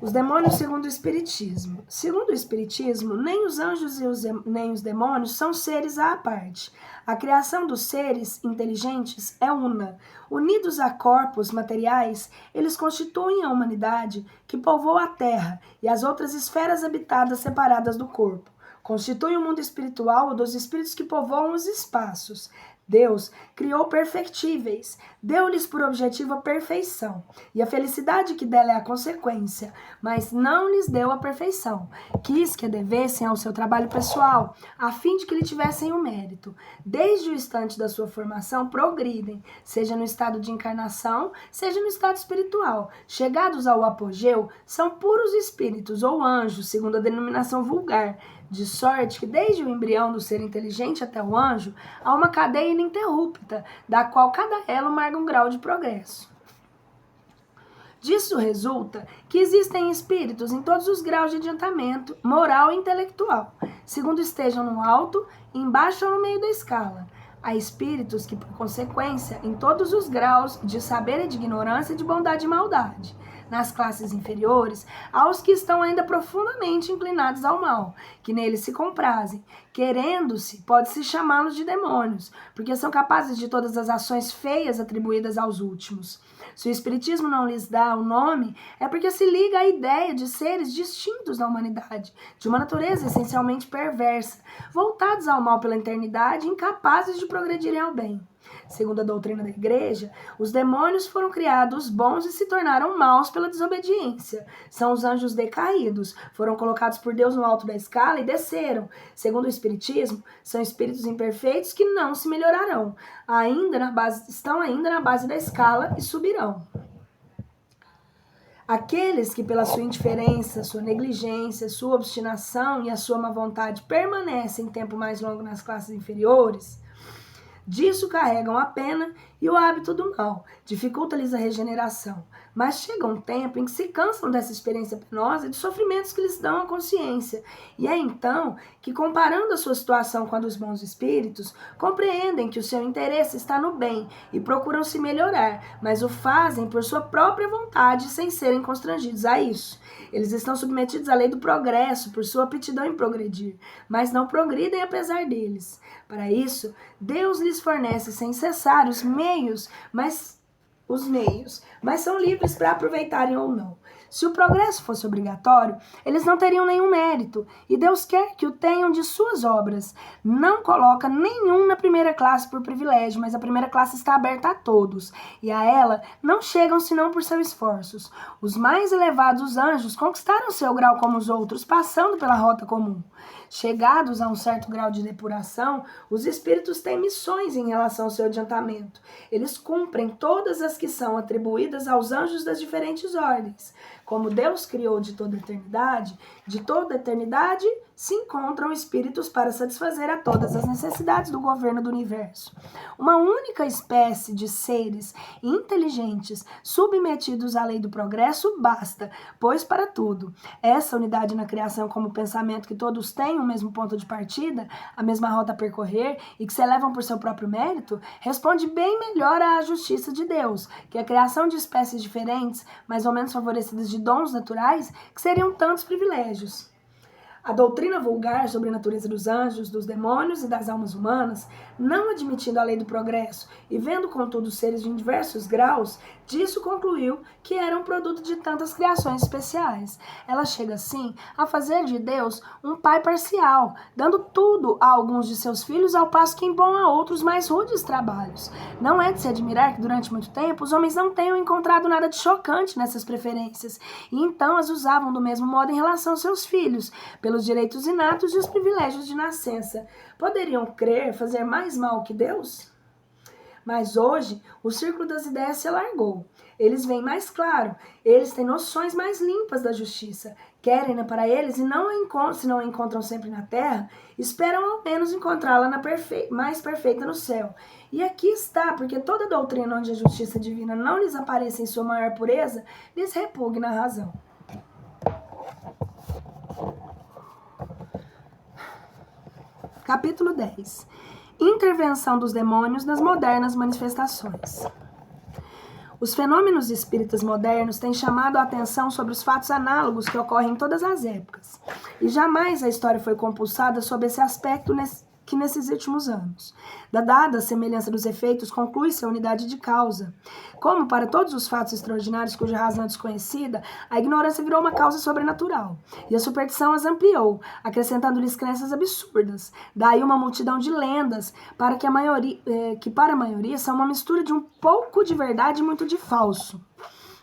Os demônios segundo o Espiritismo. Segundo o Espiritismo, nem os anjos nem os demônios são seres à parte. A criação dos seres inteligentes é una. Unidos a corpos materiais, eles constituem a humanidade que povoa a Terra e as outras esferas habitadas separadas do corpo. Constitui o mundo espiritual dos espíritos que povoam os espaços. Deus criou perfectíveis, deu-lhes por objetivo a perfeição, e a felicidade que dela é a consequência, mas não lhes deu a perfeição. Quis que a devessem ao seu trabalho pessoal, a fim de que lhe tivessem o mérito. Desde o instante da sua formação, progridem, seja no estado de encarnação, seja no estado espiritual. Chegados ao apogeu, são puros espíritos ou anjos, segundo a denominação vulgar, de sorte que desde o embrião do ser inteligente até o anjo, há uma cadeia ininterrupta, da qual cada elo marca um grau de progresso. Disso resulta que existem espíritos em todos os graus de adiantamento, moral e intelectual, segundo estejam no alto, embaixo ou no meio da escala. Há espíritos que, por consequência, em todos os graus de saber e de ignorância, de bondade e maldade. Nas classes inferiores, há os que estão ainda profundamente inclinados ao mal, que neles se comprazem. Querendo-se, pode-se chamá-los de demônios, porque são capazes de todas as ações feias atribuídas aos últimos. Se o Espiritismo não lhes dá o nome, é porque se liga à ideia de seres distintos da humanidade, de uma natureza essencialmente perversa, voltados ao mal pela eternidade e incapazes de progredirem ao bem. Segundo a doutrina da Igreja, os demônios foram criados bons e se tornaram maus pela desobediência. São os anjos decaídos, foram colocados por Deus no alto da escala e desceram. Segundo o Espiritismo, são espíritos imperfeitos que não se melhorarão, estão ainda na base da escala e subirão. Aqueles que, pela sua indiferença, sua negligência, sua obstinação e a sua má vontade permanecem tempo mais longo nas classes inferiores, disso carregam a pena e o hábito do mal, dificulta-lhes a regeneração. Mas chega um tempo em que se cansam dessa experiência penosa e dos sofrimentos que lhes dão a consciência. E é então que, comparando a sua situação com a dos bons espíritos, compreendem que o seu interesse está no bem e procuram se melhorar, mas o fazem por sua própria vontade sem serem constrangidos a isso. Eles estão submetidos à lei do progresso por sua aptidão em progredir, mas não progridem apesar deles. Para isso, Deus lhes fornece sem cessar os meios, mas são livres para aproveitarem ou não. Se o progresso fosse obrigatório, eles não teriam nenhum mérito, e Deus quer que o tenham de suas obras. Não coloca nenhum na primeira classe por privilégio, mas a primeira classe está aberta a todos, e a ela não chegam senão por seus esforços. Os mais elevados anjos conquistaram seu grau como os outros, passando pela rota comum. Chegados a um certo grau de depuração, os espíritos têm missões em relação ao seu adiantamento. Eles cumprem todas as que são atribuídas aos anjos das diferentes ordens. Como Deus criou de toda eternidade se encontram espíritos para satisfazer a todas as necessidades do governo do universo. Uma única espécie de seres inteligentes submetidos à lei do progresso basta, pois para tudo. Essa unidade na criação como pensamento que todos têm o mesmo ponto de partida, a mesma rota a percorrer e que se elevam por seu próprio mérito, responde bem melhor à justiça de Deus, que a criação de espécies diferentes, mais ou menos favorecidas de dons naturais, que seriam tantos privilégios. A doutrina vulgar sobre a natureza dos anjos, dos demônios e das almas humanas, não admitindo a lei do progresso e vendo, contudo, seres de diversos graus, disso concluiu que eram produto de tantas criações especiais. Ela chega, assim, a fazer de Deus um pai parcial, dando tudo a alguns de seus filhos, ao passo que impõe a outros mais rudes trabalhos. Não é de se admirar que, durante muito tempo, os homens não tenham encontrado nada de chocante nessas preferências, e então as usavam do mesmo modo em relação aos seus filhos, pelos direitos inatos e os privilégios de nascença. Poderiam crer fazer mais mal que Deus? Mas hoje, o círculo das ideias se alargou. Eles veem mais claro, eles têm noções mais limpas da justiça. Querem-na para eles e se não a encontram sempre na terra, esperam ao menos encontrá-la mais perfeita no céu. E aqui está, porque toda doutrina onde a justiça divina não lhes apareça em sua maior pureza, lhes repugna a razão. Capítulo 10. Intervenção dos demônios nas modernas manifestações. Os fenômenos espíritas modernos têm chamado a atenção sobre os fatos análogos que ocorrem em todas as épocas, e jamais a história foi compulsada sob esse aspecto que nesses últimos anos. Dada a semelhança dos efeitos, conclui-se a unidade de causa. Como para todos os fatos extraordinários cuja razão é desconhecida, a ignorância virou uma causa sobrenatural, e a superstição as ampliou, acrescentando-lhes crenças absurdas. Daí uma multidão de lendas, que para a maioria são uma mistura de um pouco de verdade e muito de falso.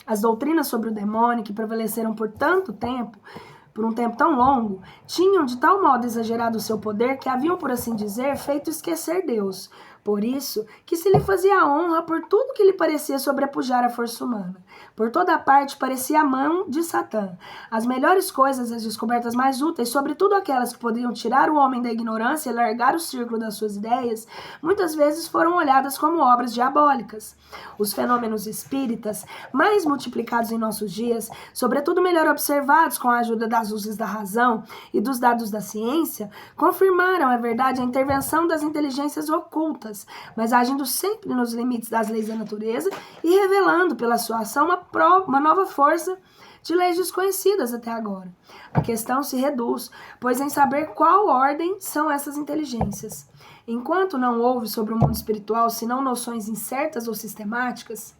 As doutrinas sobre o demônio, que prevaleceram por um tempo tão longo, tinham de tal modo exagerado o seu poder que haviam, por assim dizer, feito esquecer Deus. Por isso que se lhe fazia honra por tudo que lhe parecia sobrepujar a força humana. Por toda a parte parecia a mão de Satã. As melhores coisas, as descobertas mais úteis, sobretudo aquelas que poderiam tirar o homem da ignorância e largar o círculo das suas ideias, muitas vezes foram olhadas como obras diabólicas. Os fenômenos espíritas, mais multiplicados em nossos dias, sobretudo melhor observados com a ajuda das luzes da razão e dos dados da ciência, confirmaram, é verdade, a intervenção das inteligências ocultas, forças, mas agindo sempre nos limites das leis da natureza e revelando pela sua ação uma nova força de leis desconhecidas até agora. A questão se reduz, pois em saber qual ordem são essas inteligências. Enquanto não houve sobre o mundo espiritual senão noções incertas ou sistemáticas,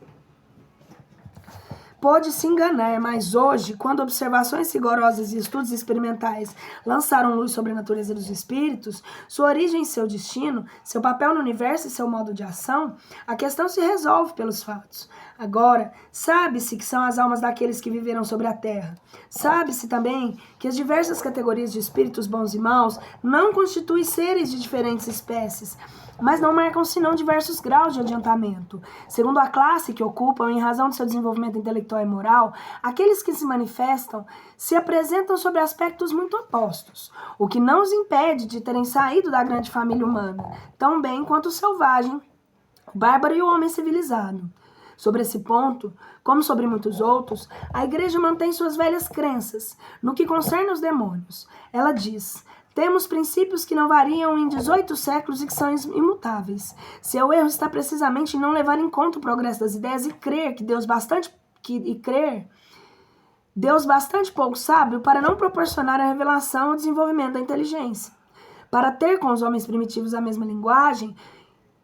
pôde se enganar, mas hoje, quando observações rigorosas e estudos experimentais lançaram luz sobre a natureza dos espíritos, sua origem e seu destino, seu papel no universo e seu modo de ação, a questão se resolve pelos fatos. Agora, sabe-se que são as almas daqueles que viveram sobre a terra. Sabe-se também que as diversas categorias de espíritos bons e maus não constituem seres de diferentes espécies, mas não marcam senão diversos graus de adiantamento. Segundo a classe que ocupam, em razão de seu desenvolvimento intelectual e moral, aqueles que se manifestam se apresentam sob aspectos muito opostos, o que não os impede de terem saído da grande família humana, tão bem quanto o selvagem, o bárbaro e o homem civilizado. Sobre esse ponto, como sobre muitos outros, a Igreja mantém suas velhas crenças no que concerne aos demônios. Ela diz: temos princípios que não variam em 18 séculos e que são imutáveis. Seu erro está precisamente em não levar em conta o progresso das ideias e crer que Deus bastante pouco sábio para não proporcionar a revelação e o desenvolvimento da inteligência, para ter com os homens primitivos a mesma linguagem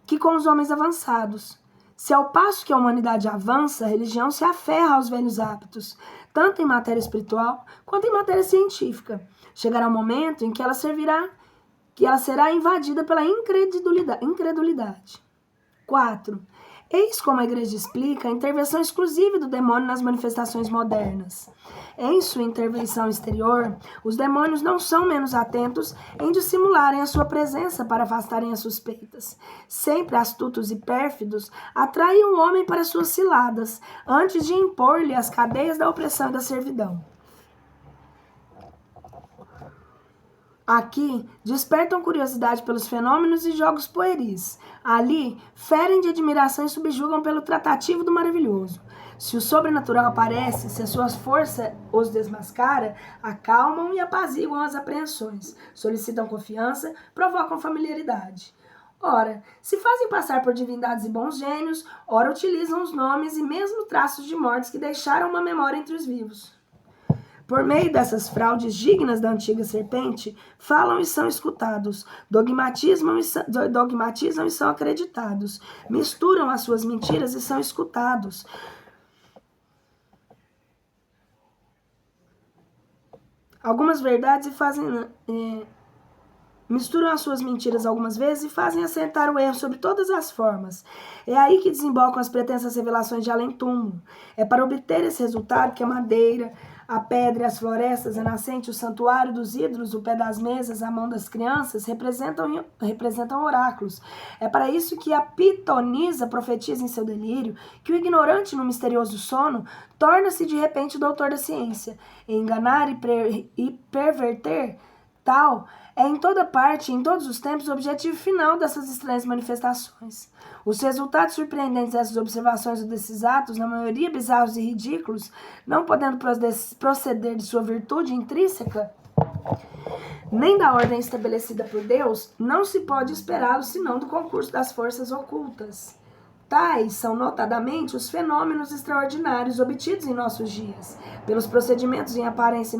que com os homens avançados. Se ao passo que a humanidade avança, a religião se aferra aos velhos hábitos, tanto em matéria espiritual quanto em matéria científica. Chegará um momento em que ela será invadida pela incredulidade. 4. Eis como a Igreja explica a intervenção exclusiva do demônio nas manifestações modernas. Em sua intervenção exterior, os demônios não são menos atentos em dissimularem a sua presença para afastarem as suspeitas. Sempre astutos e pérfidos, atraem o homem para suas ciladas, antes de impor-lhe as cadeias da opressão e da servidão. Aqui, despertam curiosidade pelos fenômenos e jogos pueris. Ali, ferem de admiração e subjugam pelo tratativo do maravilhoso. Se o sobrenatural aparece, se a sua força os desmascara, acalmam e apaziguam as apreensões, solicitam confiança, provocam familiaridade. Ora, se fazem passar por divindades e bons gênios, ora utilizam os nomes e mesmo traços de mortes que deixaram uma memória entre os vivos. Por meio dessas fraudes dignas da antiga serpente, falam e são escutados, dogmatizam e são acreditados, misturam as suas mentiras e são escutados. Algumas verdades misturam as suas mentiras algumas vezes e fazem assentar o erro sobre todas as formas. É aí que desembocam as pretensas revelações de além-túmulo. É para obter esse resultado que a madeira, a pedra, as florestas, a nascente, o santuário dos ídolos, o pé das mesas, a mão das crianças, representam oráculos. É para isso que a pitonisa profetiza em seu delírio que o ignorante no misterioso sono torna-se de repente doutor da ciência. Enganar e perverter tal é em toda parte e em todos os tempos o objetivo final dessas estranhas manifestações. Os resultados surpreendentes dessas observações ou desses atos, na maioria bizarros e ridículos, não podendo proceder de sua virtude intrínseca, nem da ordem estabelecida por Deus, não se pode esperá-los senão do concurso das forças ocultas. Tais são notadamente os fenômenos extraordinários obtidos em nossos dias, pelos procedimentos em aparência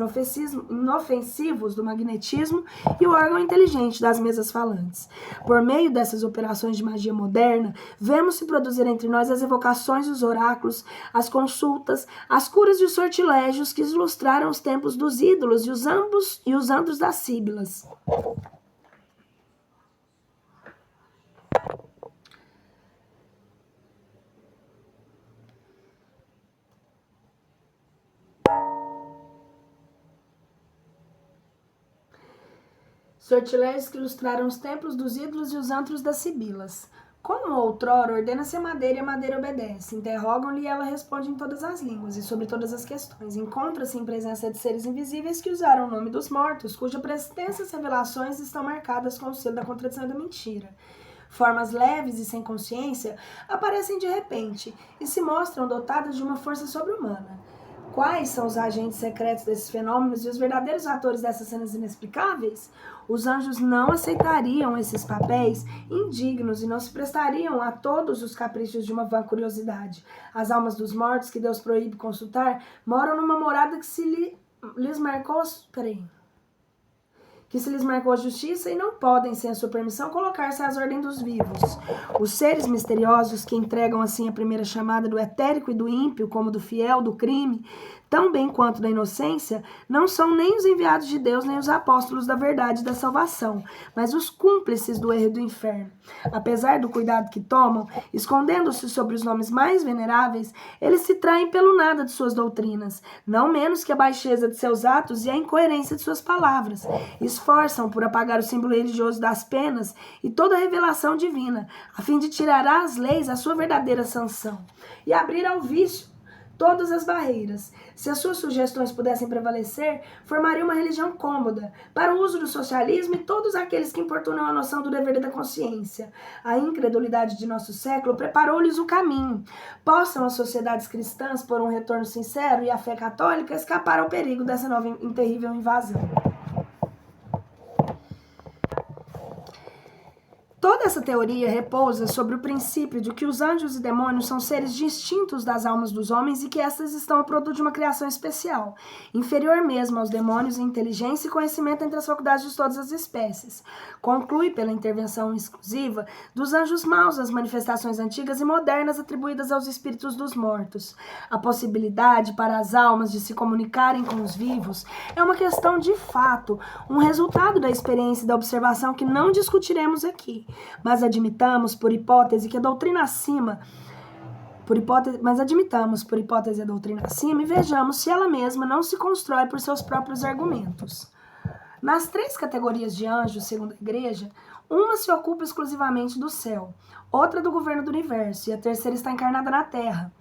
inofensivos do magnetismo e o órgão inteligente das mesas falantes. Por meio dessas operações de magia moderna, vemos se produzir entre nós as evocações dos oráculos, as consultas, as curas e os sortilégios que ilustraram os tempos dos ídolos e os antros das síbilas. Sortilégios que ilustraram os templos dos ídolos e os antros das sibilas. Como outrora, ordena-se a madeira e a madeira obedece. Interrogam-lhe e ela responde em todas as línguas e sobre todas as questões. Encontra-se em presença de seres invisíveis que usaram o nome dos mortos, cujas pretensas revelações estão marcadas com o selo da contradição e da mentira. Formas leves e sem consciência aparecem de repente e se mostram dotadas de uma força sobre-humana. Quais são os agentes secretos desses fenômenos e os verdadeiros atores dessas cenas inexplicáveis? Os anjos não aceitariam esses papéis indignos e não se prestariam a todos os caprichos de uma vã curiosidade. As almas dos mortos que Deus proíbe consultar moram numa morada que lhes marcou justiça e não podem, sem a sua permissão, colocar-se às ordens dos vivos. Os seres misteriosos que entregam assim a primeira chamada do etérico e do ímpio, como do fiel, do crime, tão bem quanto da inocência, não são nem os enviados de Deus, nem os apóstolos da verdade e da salvação, mas os cúmplices do erro e do inferno. Apesar do cuidado que tomam, escondendo-se sobre os nomes mais veneráveis, eles se traem pelo nada de suas doutrinas, não menos que a baixeza de seus atos e a incoerência de suas palavras. Esforçam por apagar o símbolo religioso das penas e toda a revelação divina, a fim de tirar às leis a sua verdadeira sanção e abrir ao vício todas as barreiras. Se as suas sugestões pudessem prevalecer, formaria uma religião cômoda para o uso do socialismo e todos aqueles que importunam a noção do dever da consciência. A incredulidade de nosso século preparou-lhes o caminho. Possam as sociedades cristãs, por um retorno sincero e a fé católica, escapar ao perigo dessa nova e terrível invasão. Toda essa teoria repousa sobre o princípio de que os anjos e demônios são seres distintos das almas dos homens e que estas estão a produto de uma criação especial, inferior mesmo aos demônios em inteligência e conhecimento entre as faculdades de todas as espécies. Conclui pela intervenção exclusiva dos anjos maus as manifestações antigas e modernas atribuídas aos espíritos dos mortos. A possibilidade para as almas de se comunicarem com os vivos é uma questão de fato, um resultado da experiência e da observação que não discutiremos aqui. Mas admitamos, por hipótese, a doutrina acima e vejamos se ela mesma não se constrói por seus próprios argumentos. Nas 3 categorias de anjos, segundo a Igreja, uma se ocupa exclusivamente do céu, outra do governo do universo e a terceira está encarnada na Terra.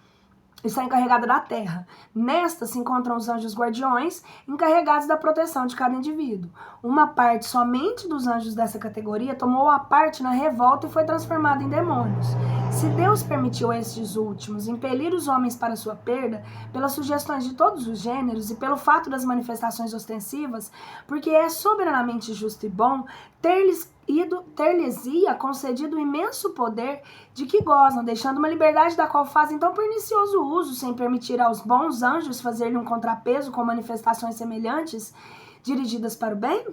Está encarregada da terra. Nesta se encontram os anjos guardiões, encarregados da proteção de cada indivíduo. Uma parte somente dos anjos dessa categoria tomou a parte na revolta e foi transformada em demônios. Se Deus permitiu a estes últimos impelir os homens para sua perda, pelas sugestões de todos os gêneros e pelo fato das manifestações ostensivas, porque é soberanamente justo e bom ter-lhes-ia concedido o imenso poder de que gozam, deixando uma liberdade da qual fazem tão pernicioso uso, sem permitir aos bons anjos fazer-lhe um contrapeso com manifestações semelhantes, dirigidas para o bem?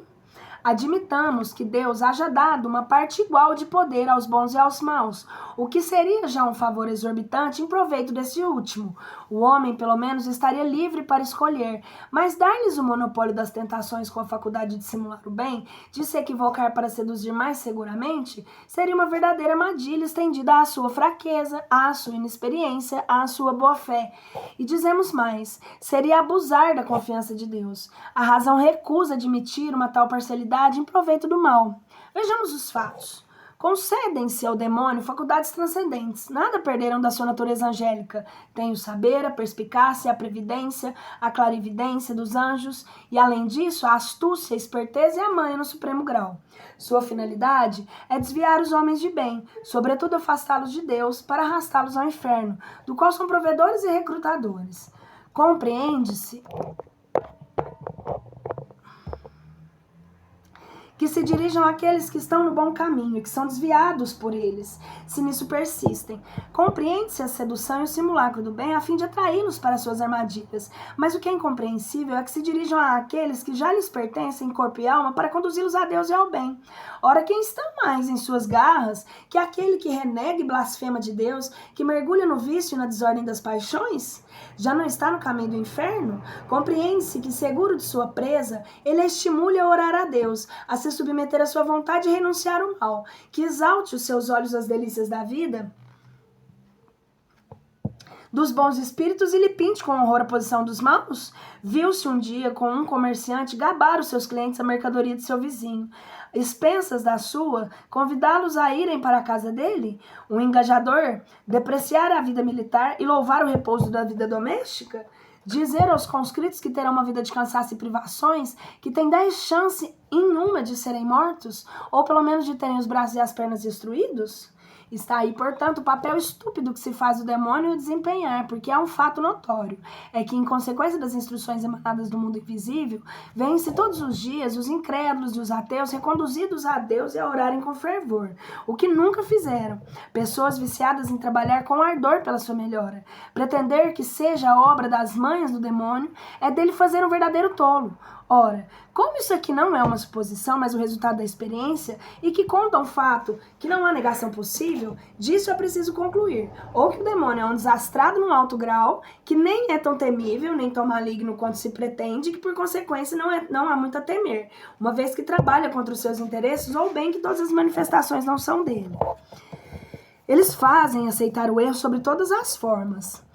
Admitamos que Deus haja dado uma parte igual de poder aos bons e aos maus, o que seria já um favor exorbitante em proveito desse último. O homem, pelo menos, estaria livre para escolher, mas dar-lhes o monopólio das tentações com a faculdade de simular o bem, de se equivocar para seduzir mais seguramente, seria uma verdadeira armadilha estendida à sua fraqueza, à sua inexperiência, à sua boa-fé. E dizemos mais, seria abusar da confiança de Deus. A razão recusa admitir uma tal parcialidade em proveito do mal. Vejamos os fatos. Concedem-se ao demônio faculdades transcendentes. Nada perderam da sua natureza angélica. Tem o saber, a perspicácia, a previdência, a clarividência dos anjos e, além disso, a astúcia, a esperteza e a manha no supremo grau. Sua finalidade é desviar os homens de bem, sobretudo afastá-los de Deus, para arrastá-los ao inferno, do qual são provedores e recrutadores. Compreende-se que se dirijam àqueles que estão no bom caminho e que são desviados por eles, se nisso persistem. Compreende-se a sedução e o simulacro do bem a fim de atraí-los para suas armadilhas, mas o que é incompreensível é que se dirijam àqueles que já lhes pertencem corpo e alma para conduzi-los a Deus e ao bem. Ora, quem está mais em suas garras que aquele que renega e blasfema de Deus, que mergulha no vício e na desordem das paixões? Já não está no caminho do inferno? Compreende-se que, seguro de sua presa, ele a estimule a orar a Deus, a se submeter à sua vontade e renunciar ao mal, que exalte os seus olhos às delícias da vida, dos bons espíritos e lhe pinte com horror a posição dos maus? Viu-se um dia com um comerciante gabar os seus clientes a mercadoria de seu vizinho, expensas da sua, convidá-los a irem para a casa dele? Um engajador depreciar a vida militar e louvar o repouso da vida doméstica? Dizer aos conscritos que terão uma vida de cansaço e privações, que têm 10 chances em uma de serem mortos, ou pelo menos de terem os braços e as pernas destruídos? Está aí, portanto, o papel estúpido que se faz o demônio desempenhar, porque é um fato notório. É que, em consequência das instruções emanadas do mundo invisível, vêm-se todos os dias os incrédulos e os ateus reconduzidos a Deus e a orarem com fervor, o que nunca fizeram. Pessoas viciadas em trabalhar com ardor pela sua melhora. Pretender que seja a obra das manhas do demônio é dele fazer um verdadeiro tolo. Ora, como isso aqui não é uma suposição, mas o resultado da experiência, e que conta um fato que não há negação possível, disso é preciso concluir, ou que o demônio é um desastrado num alto grau, que nem é tão temível, nem tão maligno quanto se pretende, que por consequência não há muito a temer, uma vez que trabalha contra os seus interesses, ou bem que todas as manifestações não são dele. Eles fazem aceitar o erro sobre todas as formas.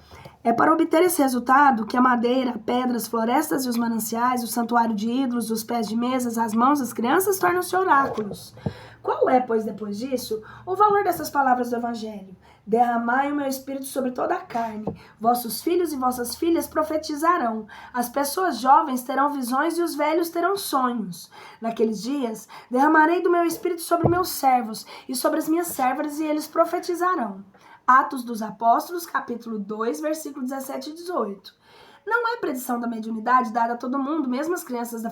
É para obter esse resultado que a madeira, a pedra, as florestas e os mananciais, o santuário de ídolos, os pés de mesas, as mãos das crianças tornam-se oráculos. Qual é, pois, depois disso, o valor dessas palavras do Evangelho? Derramai o meu espírito sobre toda a carne. Vossos filhos e vossas filhas profetizarão. As pessoas jovens terão visões e os velhos terão sonhos. Naqueles dias, derramarei do meu espírito sobre meus servos e sobre as minhas servas, e eles profetizarão. Atos dos Apóstolos, capítulo 2, versículo 17 e 18. Não é predição da mediunidade dada a todo mundo, mesmo as crianças,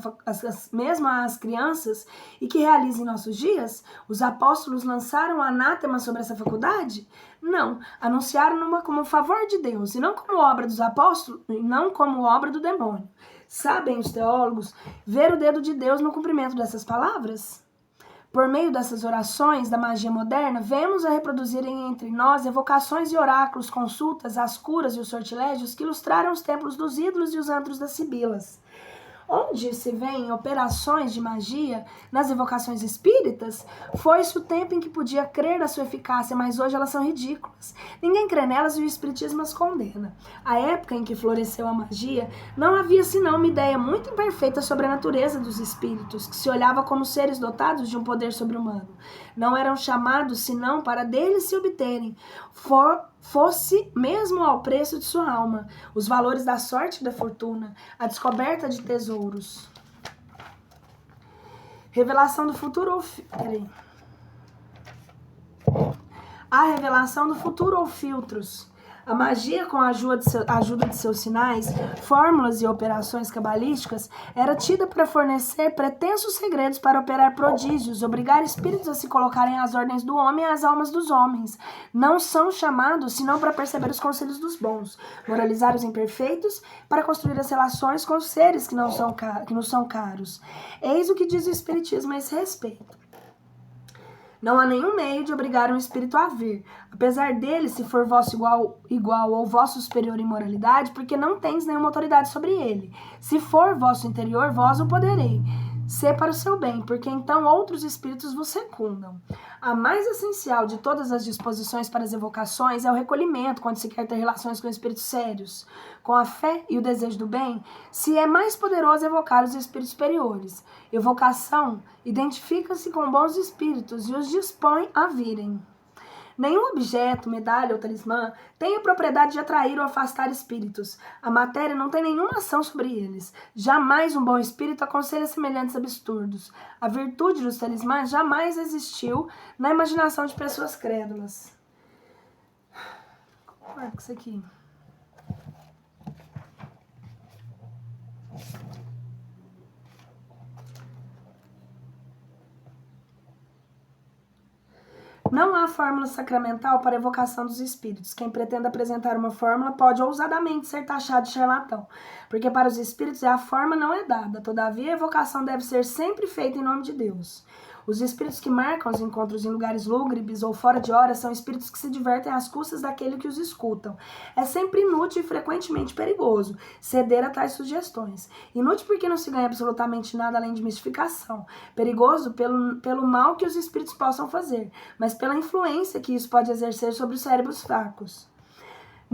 e que realiza em nossos dias? Os apóstolos lançaram anátema sobre essa faculdade? Não, anunciaram-na como favor de Deus, e não como obra dos apóstolos, e não como obra do demônio. Sabem os teólogos ver o dedo de Deus no cumprimento dessas palavras? Por meio dessas orações da magia moderna, vemos a reproduzirem entre nós evocações e oráculos, consultas, as curas e os sortilégios que ilustraram os templos dos ídolos e os antros das sibilas. Onde se vêem operações de magia nas evocações espíritas, foi-se o tempo em que podia crer na sua eficácia, mas hoje elas são ridículas. Ninguém crê nelas e o espiritismo as condena. A época em que floresceu a magia, não havia senão uma ideia muito imperfeita sobre a natureza dos espíritos, que se olhava como seres dotados de um poder sobre-humano. Não eram chamados senão para deles se obterem, fosse mesmo ao preço de sua alma, os valores da sorte e da fortuna, a descoberta de tesouros. Revelação do futuro A revelação do futuro ou filtros. A magia, com a ajuda de seus sinais, fórmulas e operações cabalísticas, era tida para fornecer pretensos segredos para operar prodígios, obrigar espíritos a se colocarem às ordens do homem e às almas dos homens. Não são chamados senão para perceber os conselhos dos bons, moralizar os imperfeitos, para construir as relações com os seres que nos são caros. Eis o que diz o Espiritismo a esse respeito. Não há nenhum meio de obrigar um espírito a vir, apesar dele, se for vosso igual ou vosso superior em moralidade, porque não tens nenhuma autoridade sobre ele. Se for vosso interior, vós o poderei ser para o seu bem, porque então outros espíritos vos secundam. A mais essencial de todas as disposições para as evocações é o recolhimento, quando se quer ter relações com espíritos sérios. Com a fé e o desejo do bem, se é mais poderoso evocar os espíritos superiores. Evocação identifica-se com bons espíritos e os dispõe a virem. Nenhum objeto, medalha ou talismã tem a propriedade de atrair ou afastar espíritos. A matéria não tem nenhuma ação sobre eles. Jamais um bom espírito aconselha semelhantes absurdos. A virtude dos talismãs jamais existiu na imaginação de pessoas crédulas. Concordo com isso aqui. Não há fórmula sacramental para a evocação dos espíritos. Quem pretenda apresentar uma fórmula pode ousadamente ser taxado de charlatão, porque para os espíritos a forma não é dada. Todavia, a evocação deve ser sempre feita em nome de Deus. Os espíritos que marcam os encontros em lugares lúgubres ou fora de hora são espíritos que se divertem às custas daquele que os escutam. É sempre inútil e frequentemente perigoso ceder a tais sugestões. Inútil porque não se ganha absolutamente nada além de mistificação. Perigoso pelo mal que os espíritos possam fazer, mas pela influência que isso pode exercer sobre os cérebros fracos.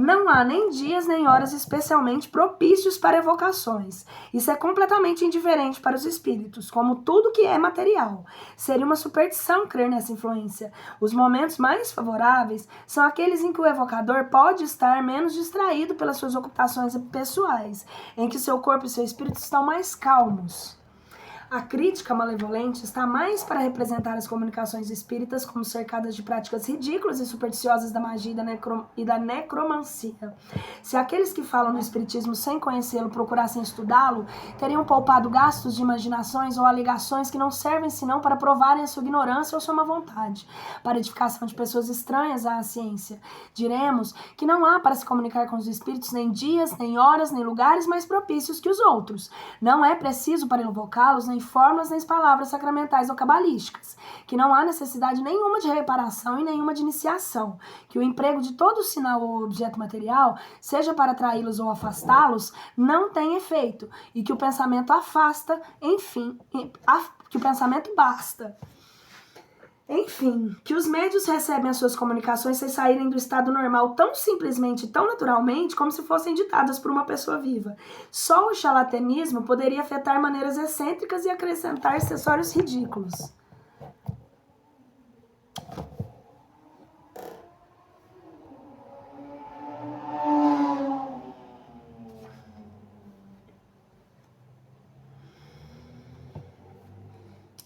Não há nem dias nem horas especialmente propícios para evocações. Isso é completamente indiferente para os espíritos, como tudo que é material. Seria uma superstição crer nessa influência. Os momentos mais favoráveis são aqueles em que o evocador pode estar menos distraído pelas suas ocupações pessoais, em que seu corpo e seu espírito estão mais calmos. A crítica malevolente está mais para representar as comunicações espíritas como cercadas de práticas ridículas e supersticiosas da magia e da necromancia. Se aqueles que falam do espiritismo sem conhecê-lo procurassem estudá-lo, teriam poupado gastos de imaginações ou alegações que não servem senão para provarem a sua ignorância ou sua má vontade, para edificação de pessoas estranhas à ciência. Diremos que não há para se comunicar com os espíritos nem dias, nem horas, nem lugares mais propícios que os outros. Não é preciso para invocá-los nem fórmulas nem palavras sacramentais ou cabalísticas, que não há necessidade nenhuma de reparação e nenhuma de iniciação, que o emprego de todo sinal ou objeto material, seja para atraí-los ou afastá-los, não tem efeito, e que o pensamento afasta, enfim, que o pensamento basta. Enfim, que os médios recebem as suas comunicações sem saírem do estado normal tão simplesmente, tão naturalmente, como se fossem ditadas por uma pessoa viva. Só o charlatanismo poderia afetar maneiras excêntricas e acrescentar acessórios ridículos.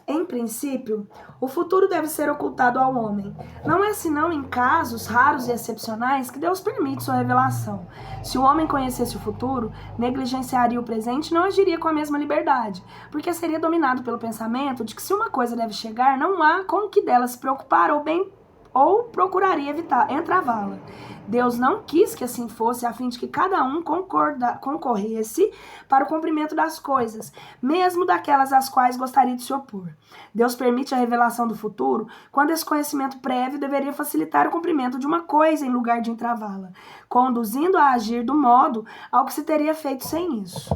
Em princípio, o futuro deve ser ocultado ao homem. Não é senão em casos raros e excepcionais que Deus permite sua revelação. Se o homem conhecesse o futuro, negligenciaria o presente e não agiria com a mesma liberdade, porque seria dominado pelo pensamento de que se uma coisa deve chegar, não há com o que dela se preocupar ou procuraria entravá-la. Deus não quis que assim fosse, a fim de que cada um concorresse para o cumprimento das coisas, mesmo daquelas às quais gostaria de se opor. Deus permite a revelação do futuro quando esse conhecimento prévio deveria facilitar o cumprimento de uma coisa em lugar de entravá-la, conduzindo a agir do modo ao que se teria feito sem isso.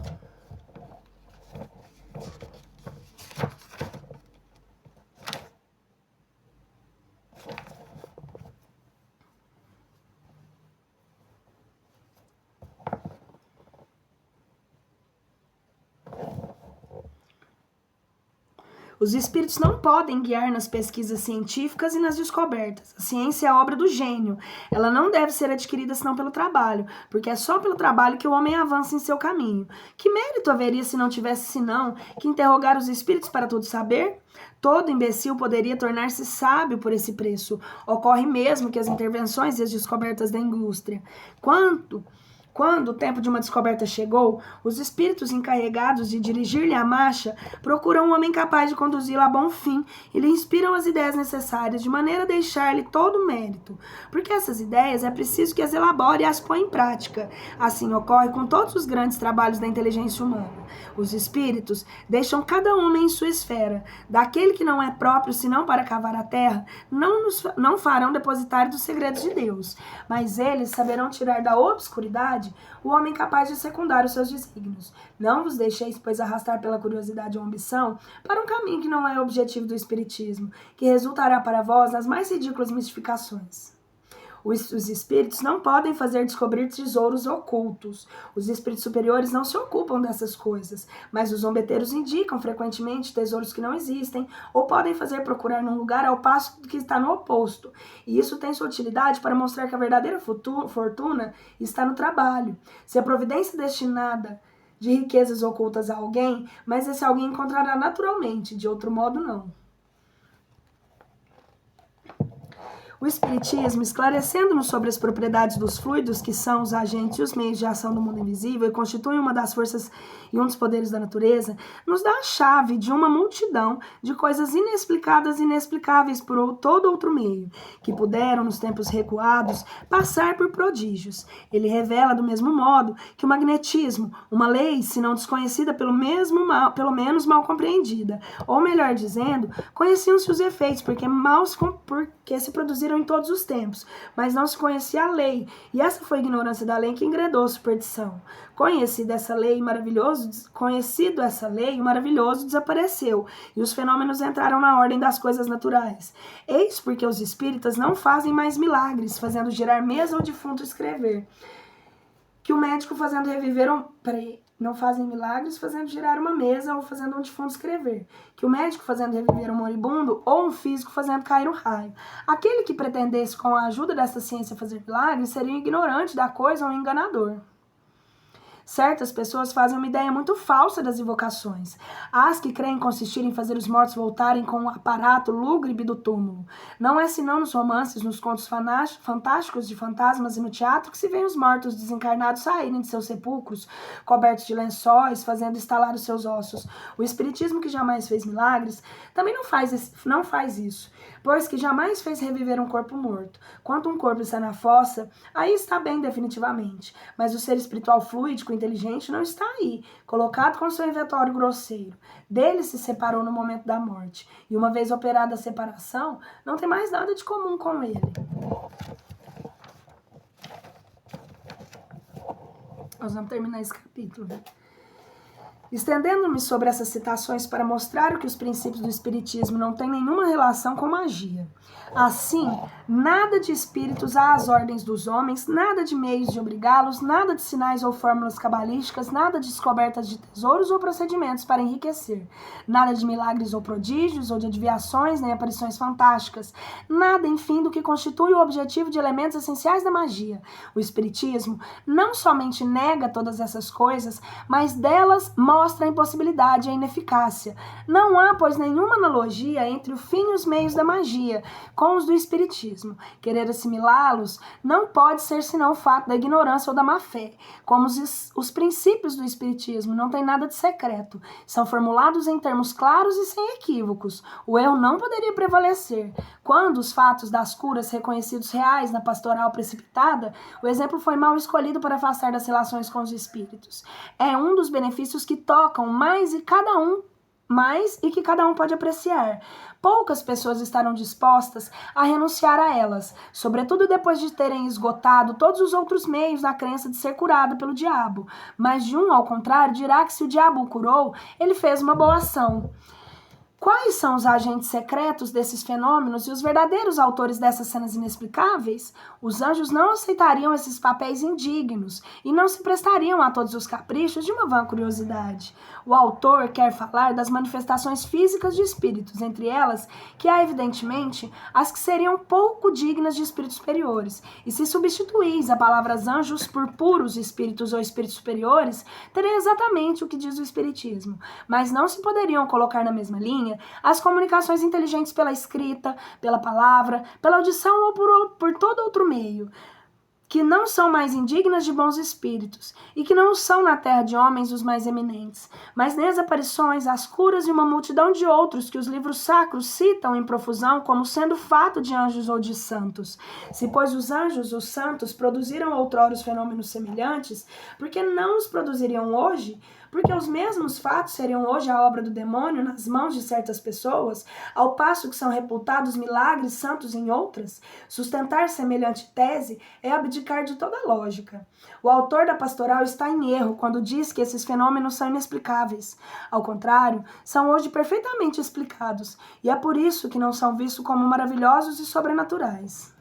Os espíritos não podem guiar nas pesquisas científicas e nas descobertas. A ciência é a obra do gênio. Ela não deve ser adquirida senão pelo trabalho, porque é só pelo trabalho que o homem avança em seu caminho. Que mérito haveria se não tivesse senão que interrogar os espíritos para tudo saber? Todo imbecil poderia tornar-se sábio por esse preço. Ocorre mesmo que as intervenções e as descobertas da indústria. Quando o tempo de uma descoberta chegou, os espíritos encarregados de dirigir-lhe a marcha procuram um homem capaz de conduzi-la a bom fim e lhe inspiram as ideias necessárias, de maneira a deixar-lhe todo o mérito. Porque essas ideias é preciso que as elabore e as põe em prática. Assim ocorre com todos os grandes trabalhos da inteligência humana. Os espíritos deixam cada homem em sua esfera. Daquele que não é próprio senão para cavar a terra, não farão depositário dos segredos de Deus. Mas eles saberão tirar da obscuridade o homem capaz de secundar os seus desígnios. Não vos deixeis, pois, arrastar pela curiosidade ou ambição para um caminho que não é objetivo do espiritismo, que resultará para vós nas mais ridículas mistificações. Os espíritos não podem fazer descobrir tesouros ocultos. Os espíritos superiores não se ocupam dessas coisas, mas os zombeteiros indicam frequentemente tesouros que não existem ou podem fazer procurar num lugar ao passo que está no oposto. E isso tem sua utilidade para mostrar que a verdadeira fortuna está no trabalho. Se a providência destinada de riquezas ocultas a alguém, mas esse alguém encontrará naturalmente, de outro modo não. O Espiritismo, esclarecendo-nos sobre as propriedades dos fluidos, que são os agentes e os meios de ação do mundo invisível e constituem uma das forças e um dos poderes da natureza, nos dá a chave de uma multidão de coisas inexplicadas e inexplicáveis por todo outro meio, que puderam, nos tempos recuados, passar por prodígios. Ele revela, do mesmo modo, que o magnetismo, uma lei, se não desconhecida, pelo menos mal compreendida, ou melhor dizendo, conheciam-se os efeitos, porque se produziram em todos os tempos, mas não se conhecia a lei, e essa foi a ignorância da lei que engredou a superstição. Conhecido essa lei, o maravilhoso desapareceu, e os fenômenos entraram na ordem das coisas naturais. Eis porque os espíritas não fazem mais milagres, fazendo girar mesa ou defunto escrever. Que o médico fazendo reviver não fazem milagres fazendo girar uma mesa ou fazendo um defunto escrever. Que o médico fazendo reviver um moribundo ou um físico fazendo cair um raio. Aquele que pretendesse com a ajuda dessa ciência fazer milagres seria um ignorante da coisa ou um enganador. Certas pessoas fazem uma ideia muito falsa das invocações. Há as que creem consistir em fazer os mortos voltarem com o aparato lúgubre do túmulo. Não é senão nos romances, nos contos fantásticos de fantasmas e no teatro que se vê os mortos desencarnados saírem de seus sepulcros, cobertos de lençóis, fazendo estalar os seus ossos. O espiritismo, que jamais fez milagres, também não faz isso, pois que jamais fez reviver um corpo morto. Quando um corpo está na fossa, aí está bem definitivamente, mas o ser espiritual fluídico, inteligente, não está aí, colocado com seu inventório grosseiro. Dele se separou no momento da morte, e uma vez operada a separação, não tem mais nada de comum com ele. Nós vamos terminar esse capítulo, né? Estendendo-me sobre essas citações para mostrar que os princípios do espiritismo não têm nenhuma relação com magia. Assim, nada de espíritos às ordens dos homens, nada de meios de obrigá-los, nada de sinais ou fórmulas cabalísticas, nada de descobertas de tesouros ou procedimentos para enriquecer, nada de milagres ou prodígios ou de adivinhações nem aparições fantásticas, nada, enfim, do que constitui o objetivo de elementos essenciais da magia. O espiritismo não somente nega todas essas coisas, mas delas mostra a impossibilidade e a ineficácia. Não há, pois, nenhuma analogia entre o fim e os meios da magia com os do espiritismo. Querer assimilá-los não pode ser senão o fato da ignorância ou da má-fé. Como os princípios do espiritismo não têm nada de secreto, são formulados em termos claros e sem equívocos. O erro não poderia prevalecer. Quando os fatos das curas reconhecidos reais na pastoral precipitada, o exemplo foi mal escolhido para afastar das relações com os espíritos. É um dos benefícios que tocam mais e que cada um pode apreciar. Poucas pessoas estarão dispostas a renunciar a elas, sobretudo depois de terem esgotado todos os outros meios na crença de ser curado pelo diabo. Mas de um, ao contrário, dirá que se o diabo o curou, ele fez uma boa ação. Quais são os agentes secretos desses fenômenos e os verdadeiros autores dessas cenas inexplicáveis? Os anjos não aceitariam esses papéis indignos e não se prestariam a todos os caprichos de uma vã curiosidade. O autor quer falar das manifestações físicas de espíritos, entre elas, que há evidentemente as que seriam pouco dignas de espíritos superiores. E se substituís a palavra anjos por puros espíritos ou espíritos superiores, teria exatamente o que diz o espiritismo. Mas não se poderiam colocar na mesma linha as comunicações inteligentes pela escrita, pela palavra, pela audição ou por todo outro meio, que não são mais indignas de bons espíritos, e que não são na terra de homens os mais eminentes, mas nem as aparições, as curas e uma multidão de outros que os livros sacros citam em profusão como sendo fato de anjos ou de santos. Se, pois, os anjos, os santos, produziram outrora os fenômenos semelhantes, por que não os produziriam hoje? Porque os mesmos fatos seriam hoje a obra do demônio nas mãos de certas pessoas, ao passo que são reputados milagres santos em outras? Sustentar semelhante tese é abdicar de toda lógica. O autor da pastoral está em erro quando diz que esses fenômenos são inexplicáveis. Ao contrário, são hoje perfeitamente explicados, e é por isso que não são vistos como maravilhosos e sobrenaturais.